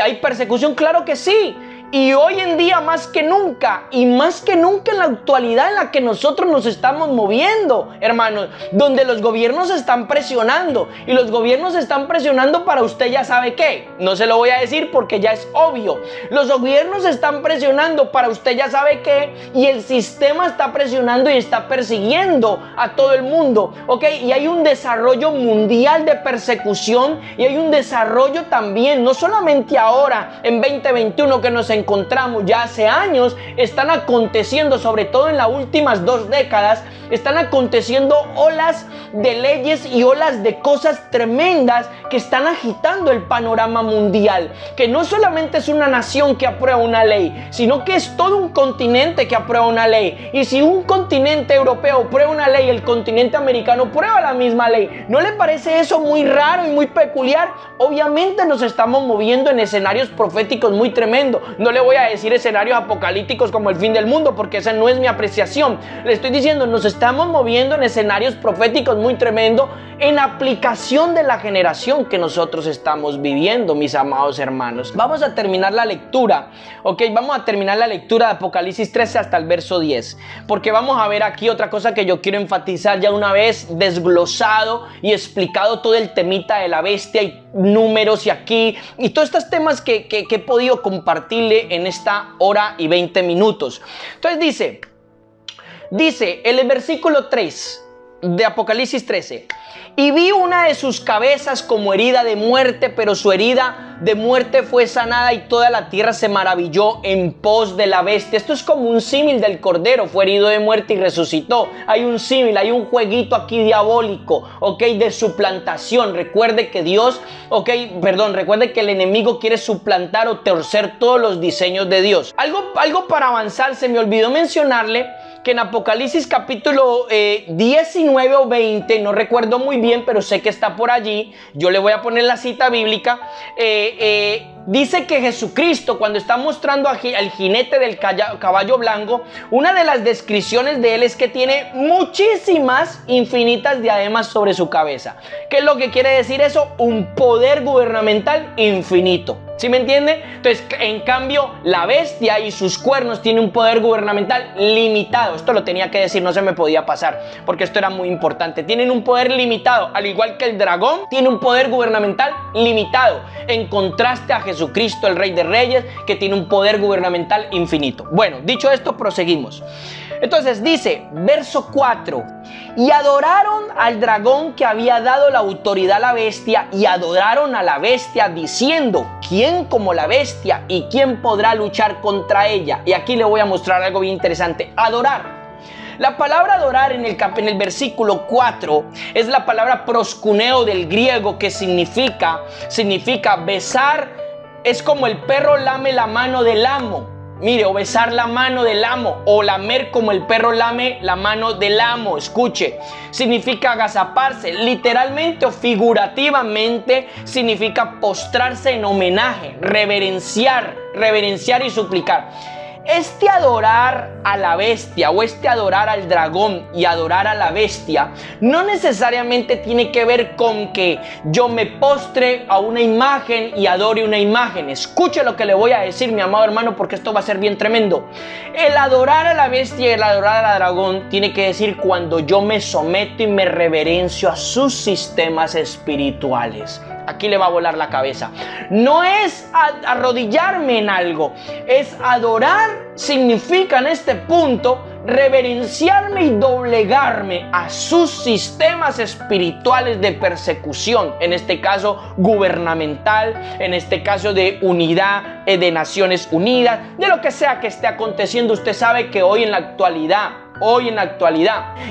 hay persecución. Claro que sí. Y hoy en día más que nunca, y más que nunca en la actualidad en la que nosotros nos estamos moviendo, hermanos, donde los gobiernos están presionando, y los gobiernos están presionando para usted ya sabe qué. No se lo voy a decir porque ya es obvio. Los gobiernos están presionando para usted ya sabe qué, y el sistema está presionando y está persiguiendo a todo el mundo, ¿ok? Y hay un desarrollo mundial de persecución, y hay un desarrollo también, no solamente ahora en 2021 que nos encontramos, ya hace años están aconteciendo, sobre todo en las últimas 2 décadas, están aconteciendo olas de leyes y olas de cosas tremendas que están agitando el panorama mundial, que no solamente es una nación que aprueba una ley, sino que es todo un continente que aprueba una ley. Y si un continente europeo prueba una ley, el continente americano prueba la misma ley. ¿No le parece eso muy raro y muy peculiar? Obviamente nos estamos moviendo en escenarios proféticos muy tremendos. No le voy a decir escenarios apocalípticos como el fin del mundo, porque esa no es mi apreciación. Le estoy diciendo, nos estamos moviendo en escenarios proféticos muy tremendos, en aplicación de la generación que nosotros estamos viviendo, mis amados hermanos. Vamos a terminar la lectura, ¿ok? Vamos a terminar la lectura de Apocalipsis 13 hasta el verso 10, porque vamos a ver aquí otra cosa que yo quiero enfatizar ya una vez desglosado y explicado todo el temita de la bestia y números y aquí y todos estos temas que he podido compartirle en esta hora y 20 minutos. Entonces dice en el versículo 3 de Apocalipsis 13: y vi una de sus cabezas como herida de muerte, pero su herida de muerte fue sanada y toda la tierra se maravilló en pos de la bestia. Esto es como un símil del cordero, fue herido de muerte y resucitó. Hay un símil, hay un jueguito aquí diabólico, ok, de suplantación. Recuerde que recuerde que el enemigo quiere suplantar o torcer todos los diseños de Dios. Algo para avanzar, se me olvidó mencionarle que en Apocalipsis capítulo 19 o 20, no recuerdo muy bien, pero sé que está por allí, yo le voy a poner la cita bíblica, dice que Jesucristo, cuando está mostrando al jinete del caballo blanco, una de las descripciones de él es que tiene muchísimas, infinitas diademas sobre su cabeza. ¿Qué es lo que quiere decir eso? Un poder gubernamental infinito. ¿Sí me entiende? Entonces, en cambio, la bestia y sus cuernos tienen un poder gubernamental limitado. Esto lo tenía que decir, no se me podía pasar, porque esto era muy importante. Tienen un poder limitado, al igual que el dragón tiene un poder gubernamental limitado, en contraste a Jesucristo, el Rey de Reyes, que tiene un poder gubernamental infinito. Bueno, dicho esto, proseguimos. Entonces dice, verso 4: y adoraron al dragón que había dado la autoridad a la bestia, y adoraron a la bestia diciendo: ¿quién como la bestia y quién podrá luchar contra ella? Y aquí le voy a mostrar algo bien interesante. Adorar. La palabra adorar en el versículo 4 es la palabra proskuneo del griego, que significa besar. Es como el perro lame la mano del amo. Mire, o besar la mano del amo, o lamer como el perro lame la mano del amo. Escuche, significa agazaparse, literalmente o figurativamente significa postrarse en homenaje, reverenciar y suplicar. Este adorar a la bestia o este adorar al dragón y adorar a la bestia no necesariamente tiene que ver con que yo me postre a una imagen y adore una imagen. Escuche lo que le voy a decir, mi amado hermano, porque esto va a ser bien tremendo. El adorar a la bestia y el adorar al dragón tiene que decir cuando yo me someto y me reverencio a sus sistemas espirituales. Aquí le va a volar la cabeza. No es arrodillarme en algo, es adorar. Significa en este punto reverenciarme y doblegarme a sus sistemas espirituales de persecución, en este caso gubernamental, en este caso de unidad, de Naciones Unidas, de lo que sea que esté aconteciendo. Usted sabe que hoy en la actualidad,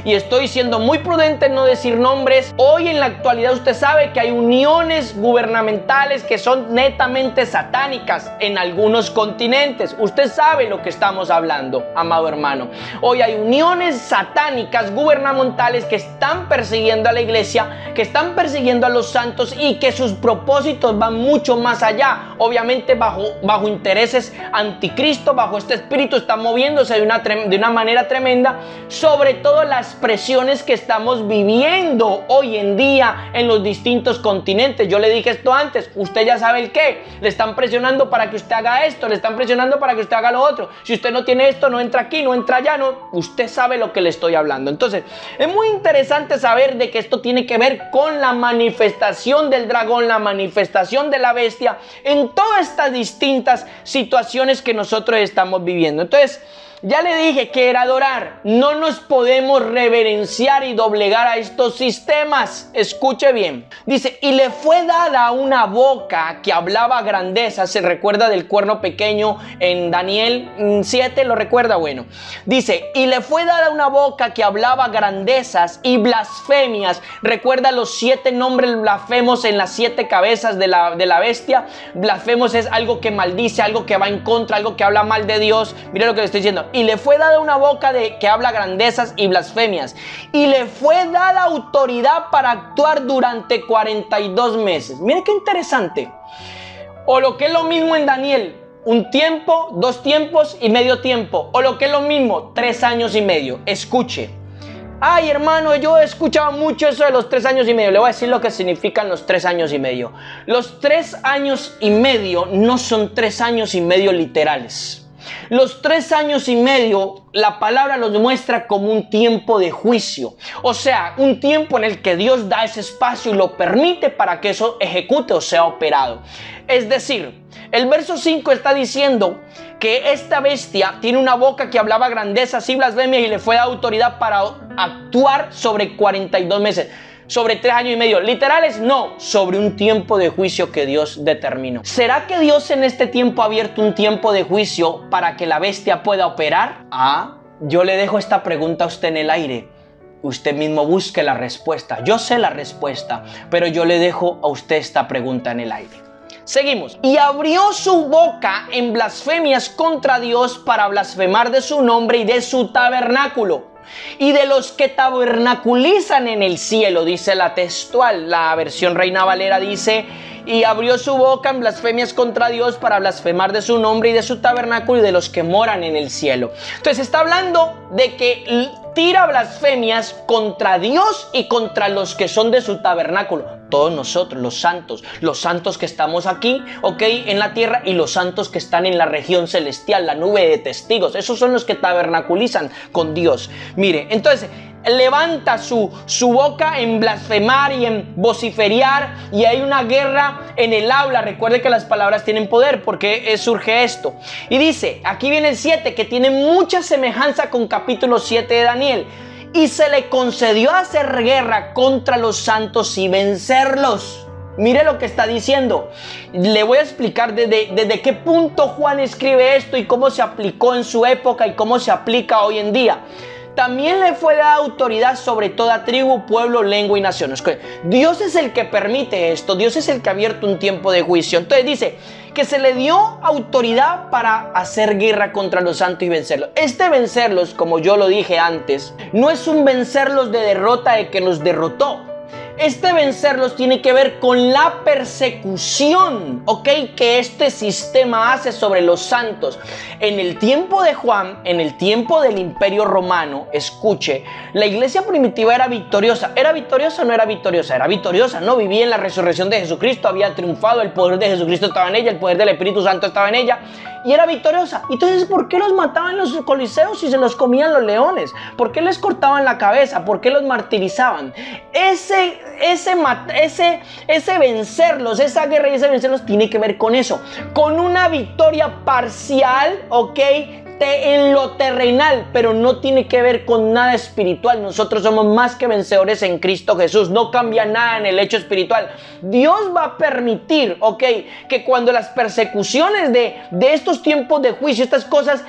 y estoy siendo muy prudente en no decir nombres, hoy en la actualidad usted sabe que hay uniones gubernamentales que son netamente satánicas en algunos continentes. Usted sabe lo que estamos hablando, amado hermano. Hoy hay uniones satánicas gubernamentales que están persiguiendo a la iglesia, que están persiguiendo a los santos y que sus propósitos van mucho más allá. Obviamente bajo intereses anticristo, bajo este espíritu, están moviéndose de una manera tremenda, sobre todo las presiones que estamos viviendo hoy en día en los distintos continentes. Yo le dije esto antes, usted ya sabe el qué. Le están presionando para que usted haga esto, le están presionando para que usted haga lo otro. Si usted no tiene esto, no entra aquí, no entra allá, no. Usted sabe lo que le estoy hablando. Entonces, es muy interesante saber de que esto tiene que ver con la manifestación del dragón, la manifestación de la bestia en todas estas distintas situaciones que nosotros estamos viviendo. Entonces, ya le dije que era adorar. No nos podemos reverenciar y doblegar a estos sistemas. Escuche bien. Dice, y le fue dada una boca que hablaba grandeza. ¿Se recuerda del cuerno pequeño en Daniel 7? ¿Lo recuerda? Bueno. Dice, y le fue dada una boca que hablaba grandezas y blasfemias. ¿Recuerda los 7 nombres blasfemos en las 7 cabezas de la bestia? Blasfemos es algo que maldice, algo que va en contra, algo que habla mal de Dios. Mira lo que le estoy diciendo. Y le fue dada una boca que habla grandezas y blasfemias. Y le fue dada autoridad para actuar durante 42 meses. Mire qué interesante. O lo que es lo mismo en Daniel, un tiempo, 2 tiempos y medio tiempo. O lo que es lo mismo, 3 años y medio. Escuche. Ay, hermano, yo he escuchado mucho eso de los 3 años y medio. Le voy a decir lo que significan los 3 años y medio. Los 3 años y medio no son 3 años y medio literales. Los 3 años y medio, la palabra los muestra como un tiempo de juicio. O sea, un tiempo en el que Dios da ese espacio y lo permite para que eso ejecute o sea operado. Es decir, el verso 5 está diciendo que esta bestia tiene una boca que hablaba grandezas y blasfemias y le fue dada autoridad para actuar sobre 42 meses. Sobre 3 años y medio, literales no, sobre un tiempo de juicio que Dios determinó. ¿Será que Dios en este tiempo ha abierto un tiempo de juicio para que la bestia pueda operar? Yo le dejo esta pregunta a usted en el aire. Usted mismo busque la respuesta. Yo sé la respuesta, pero yo le dejo a usted esta pregunta en el aire. Seguimos. Y abrió su boca en blasfemias contra Dios para blasfemar de su nombre y de su tabernáculo. Y de los que tabernaculizan en el cielo, dice la textual. La versión Reina Valera dice: y abrió su boca en blasfemias contra Dios para blasfemar de su nombre y de su tabernáculo y de los que moran en el cielo. Entonces está hablando de que tira blasfemias contra Dios y contra los que son de su tabernáculo. Todos nosotros, los santos que estamos aquí, en la tierra, y los santos que están en la región celestial, la nube de testigos. Esos son los que tabernaculizan con Dios. Mire, entonces levanta su boca en blasfemar y en vociferiar, y hay una guerra en el habla. Recuerde que las palabras tienen poder, porque surge esto. Y dice, aquí viene el 7, que tiene mucha semejanza con capítulo 7 de Daniel. Y se le concedió hacer guerra contra los santos y vencerlos. Mire lo que está diciendo. Le voy a explicar desde qué punto Juan escribe esto y cómo se aplicó en su época y cómo se aplica hoy en día. También le fue dada autoridad sobre toda tribu, pueblo, lengua y nación. Dios es el que permite esto. Dios es el que ha abierto un tiempo de juicio. Entonces dice que se le dio autoridad para hacer guerra contra los santos y vencerlos. Este vencerlos, como yo lo dije antes, no es un vencerlos de derrota de que nos derrotó. Este vencerlos tiene que ver con la persecución, que este sistema hace sobre los santos. En el tiempo de Juan, en el tiempo del Imperio Romano, escuche, la iglesia primitiva era victoriosa. ¿Era victoriosa o no era victoriosa? Era victoriosa, ¿no? Vivía en la resurrección de Jesucristo, había triunfado, el poder de Jesucristo estaba en ella, el poder del Espíritu Santo estaba en ella, y era victoriosa. Entonces, ¿por qué los mataban los coliseos si se los comían los leones? ¿Por qué les cortaban la cabeza? ¿Por qué los martirizaban? Ese vencerlos, esa guerra y ese vencerlos tiene que ver con eso, con una victoria parcial, en lo terrenal, pero no tiene que ver con nada espiritual. Nosotros somos más que vencedores en Cristo Jesús. No cambia nada en el hecho espiritual. Dios va a permitir, que cuando las persecuciones de estos tiempos de juicio, estas cosas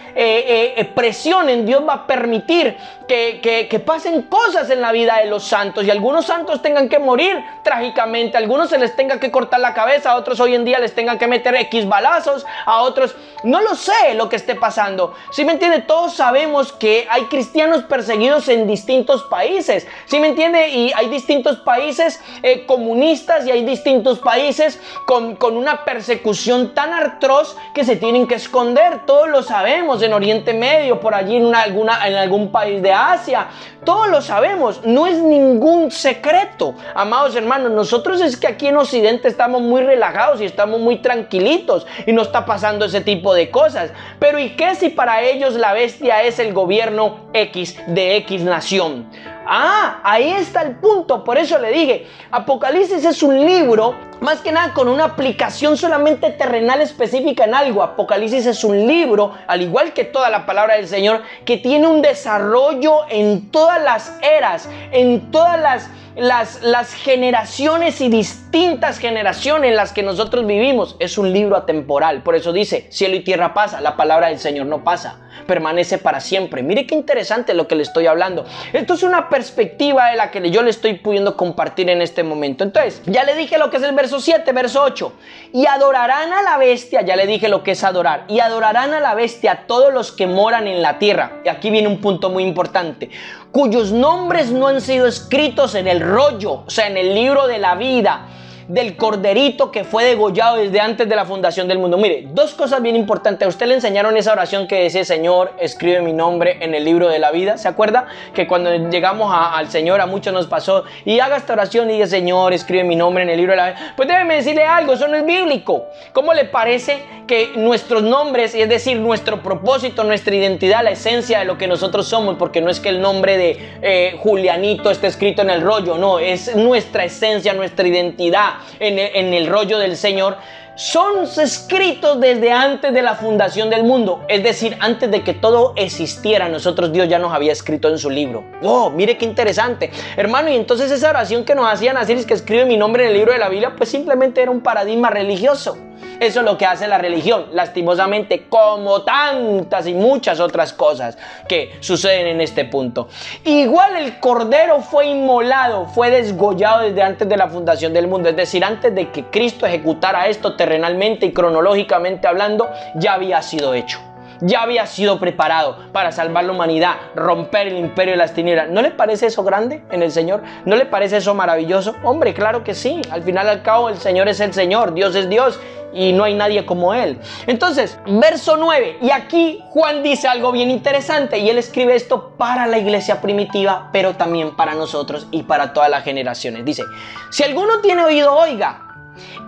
presionen, Dios va a permitir que pasen cosas en la vida de los santos, y algunos santos tengan que morir trágicamente, a algunos se les tenga que cortar la cabeza, a otros hoy en día les tengan que meter X balazos, a otros, no lo sé lo que esté pasando. ¿Sí me entiende? Todos sabemos que hay cristianos perseguidos en distintos países, ¿sí me entiende? Y hay distintos países comunistas, y hay distintos países con una persecución tan atroz que se tienen que esconder. Todos lo sabemos, en Oriente Medio, por allí en algún país de Asia. Todos lo sabemos, no es ningún secreto. Amados hermanos, nosotros es que aquí en Occidente estamos muy relajados y estamos muy tranquilitos y no está pasando ese tipo de cosas. Pero ¿y qué si para ellos la bestia es el gobierno X de X nación? Ahí está el punto. Por eso le dije, Apocalipsis es un libro, más que nada con una aplicación solamente terrenal específica en algo. Apocalipsis es un libro, al igual que toda la palabra del Señor, que tiene un desarrollo en todas las eras, en todas las generaciones y distintas generaciones en las que nosotros vivimos. Es un libro atemporal. Por eso dice, cielo y tierra pasa, la palabra del Señor no pasa, permanece para siempre. Mire qué interesante lo que le estoy hablando. Esto es una perspectiva de la que yo le estoy pudiendo compartir en este momento. Entonces, ya le dije lo que es el verso 7, verso 8. Y adorarán a la bestia, ya le dije lo que es adorar. Y adorarán a la bestia todos los que moran en la tierra. Y aquí viene un punto muy importante, cuyos nombres no han sido escritos en el rollo, o sea, en el libro de la vida, del corderito que fue degollado desde antes de la fundación del mundo. Mire, dos cosas bien importantes. A usted le enseñaron esa oración que dice: Señor, escribe mi nombre en el libro de la vida. ¿Se acuerda? Que cuando llegamos al Señor, a muchos nos pasó, y haga esta oración y dice: Señor, escribe mi nombre en el libro de la vida. Pues déjeme decirle algo, eso no es bíblico. ¿Cómo le parece que nuestros nombres, es decir, nuestro propósito, nuestra identidad, la esencia de lo que nosotros somos, porque no es que el nombre de Julianito esté escrito en el rollo, no, es nuestra esencia, nuestra identidad en el rollo del Señor, son escritos desde antes de la fundación del mundo, es decir, antes de que todo existiera, Dios ya nos había escrito en su libro. Oh, mire qué interesante, hermano. Y entonces esa oración que nos hacían así, es que escribe mi nombre en el libro de la Biblia, pues simplemente era un paradigma religioso. Eso es lo que hace la religión, lastimosamente, como tantas y muchas otras cosas que suceden en este punto. Igual el cordero fue inmolado, fue desgollado desde antes de la fundación del mundo, es decir, antes de que Cristo ejecutara esto terrenalmente y cronológicamente hablando, ya había sido hecho. Ya había sido preparado para salvar la humanidad, romper el imperio de las tinieblas. ¿No le parece eso grande en el Señor? ¿No le parece eso maravilloso? Hombre, claro que sí. Al final y al cabo, el Señor es el Señor, Dios es Dios y no hay nadie como Él. Entonces, verso 9. Y aquí Juan dice algo bien interesante, y él escribe esto para la iglesia primitiva, pero también para nosotros y para todas las generaciones. Dice: si alguno tiene oído, oiga.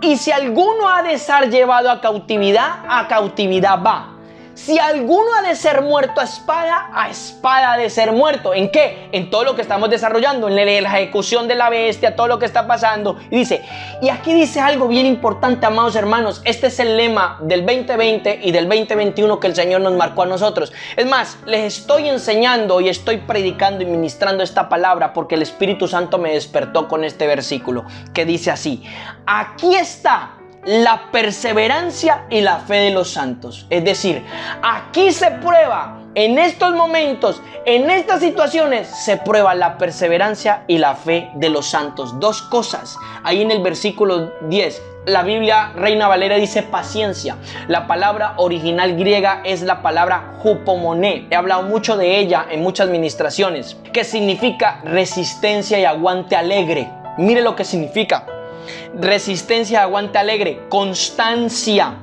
Y si alguno ha de ser llevado a cautividad va. Si alguno ha de ser muerto a espada ha de ser muerto. ¿En qué? En todo lo que estamos desarrollando, en la ejecución de la bestia, todo lo que está pasando. Y dice, y aquí dice algo bien importante, amados hermanos. Este es el lema del 2020 y del 2021 que el Señor nos marcó a nosotros. Es más, les estoy enseñando y estoy predicando y ministrando esta palabra porque el Espíritu Santo me despertó con este versículo que dice así: aquí está la perseverancia y la fe de los santos. Es decir, aquí se prueba, en estos momentos, en estas situaciones, se prueba la perseverancia y la fe de los santos. Dos cosas. Ahí en el versículo 10, la Biblia Reina Valera dice paciencia. La palabra original griega es la palabra hupomoné. He hablado mucho de ella en muchas ministraciones, que significa resistencia y aguante alegre. Mire lo que significa. Resistencia, aguante alegre, constancia,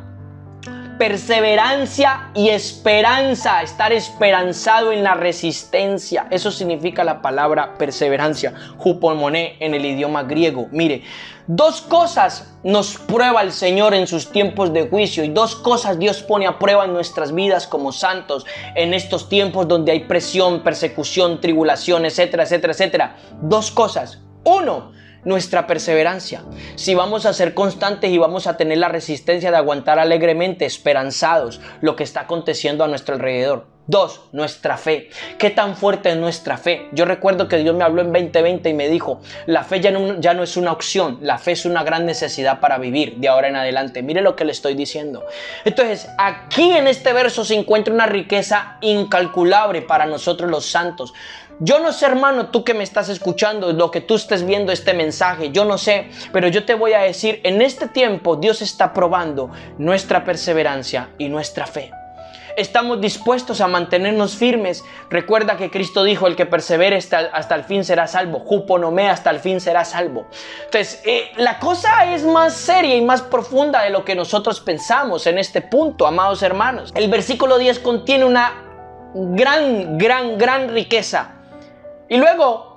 perseverancia y esperanza. Estar esperanzado en la resistencia. Eso significa la palabra perseverancia, hupomoné en el idioma griego. Mire, dos cosas nos prueba el Señor en sus tiempos de juicio, y dos cosas Dios pone a prueba en nuestras vidas como santos en estos tiempos donde hay presión, persecución, tribulación, etcétera, etcétera, etcétera. Dos cosas. Uno, nuestra perseverancia. Si vamos a ser constantes y vamos a tener la resistencia de aguantar alegremente, esperanzados, lo que está aconteciendo a nuestro alrededor. Dos, nuestra fe. ¿Qué tan fuerte es nuestra fe? Yo recuerdo que Dios me habló en 2020 y me dijo: la fe ya no es una opción, la fe es una gran necesidad para vivir de ahora en adelante. Mire lo que le estoy diciendo. Entonces, aquí en este verso se encuentra una riqueza incalculable para nosotros los santos. Yo no sé, hermano, tú que me estás escuchando, lo que tú estés viendo este mensaje, yo no sé, pero yo te voy a decir, en este tiempo Dios está probando nuestra perseverancia y nuestra fe. Estamos dispuestos a mantenernos firmes. Recuerda que Cristo dijo: el que persevere hasta el fin será salvo. Huponomé, hasta el fin será salvo. Entonces, la cosa es más seria y más profunda de lo que nosotros pensamos en este punto, amados hermanos. El versículo 10 contiene una gran riqueza. Y luego,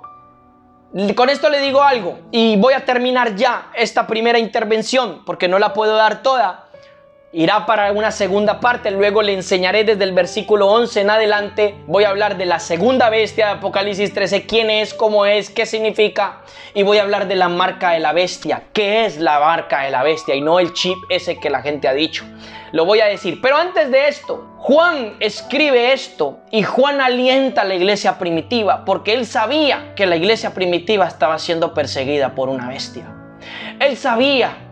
con esto le digo algo, y voy a terminar ya esta primera intervención, porque no la puedo dar toda. Irá para una segunda parte, luego le enseñaré desde el versículo 11 en adelante. Voy a hablar de la segunda bestia de Apocalipsis 13, quién es, cómo es, qué significa. Y voy a hablar de la marca de la bestia, qué es la marca de la bestia y no el chip ese que la gente ha dicho. Lo voy a decir, pero antes de esto, Juan escribe esto y Juan alienta a la iglesia primitiva porque él sabía que la iglesia primitiva estaba siendo perseguida por una bestia. Él sabía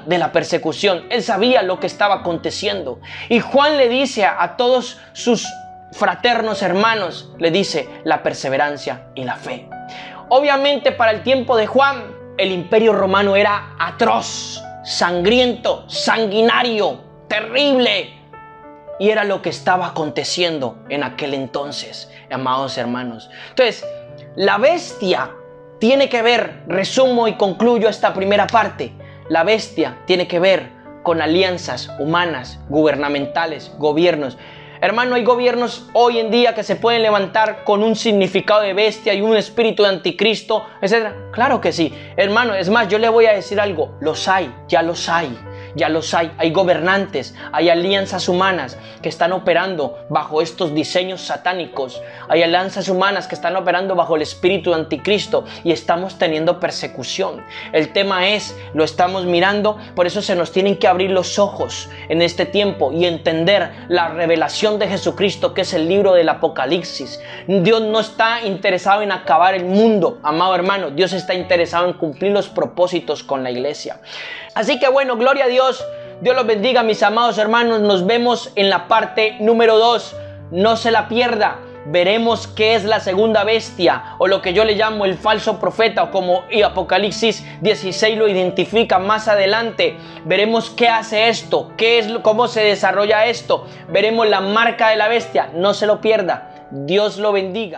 de la persecución, él sabía lo que estaba aconteciendo. Y Juan le dice a todos sus fraternos hermanos, le dice la perseverancia y la fe. Obviamente para el tiempo de Juan, el imperio romano era atroz, sangriento, sanguinario, terrible. Y era lo que estaba aconteciendo en aquel entonces, amados hermanos. Entonces, la bestia tiene que ver, resumo y concluyo esta primera parte, la bestia tiene que ver con alianzas humanas, gubernamentales, gobiernos. Hermano, hay gobiernos hoy en día que se pueden levantar con un significado de bestia y un espíritu de anticristo, etc. Claro que sí. Hermano, es más, yo le voy a decir algo. Los hay, ya los hay. Ya los hay. Hay gobernantes, hay alianzas humanas que están operando bajo estos diseños satánicos. Hay alianzas humanas que están operando bajo el espíritu de anticristo y estamos teniendo persecución. El tema es, lo estamos mirando, por eso se nos tienen que abrir los ojos en este tiempo y entender la revelación de Jesucristo, que es el libro del Apocalipsis. Dios no está interesado en acabar el mundo, amado hermano. Dios está interesado en cumplir los propósitos con la iglesia. Así que bueno, gloria a Dios. Dios los bendiga, mis amados hermanos. Nos vemos en la parte número 2. No se la pierda. Veremos qué es la segunda bestia, o lo que yo le llamo el falso profeta, o como Apocalipsis 16 lo identifica más adelante. Veremos qué hace esto, cómo se desarrolla esto. Veremos la marca de la bestia. No se lo pierda. Dios lo bendiga.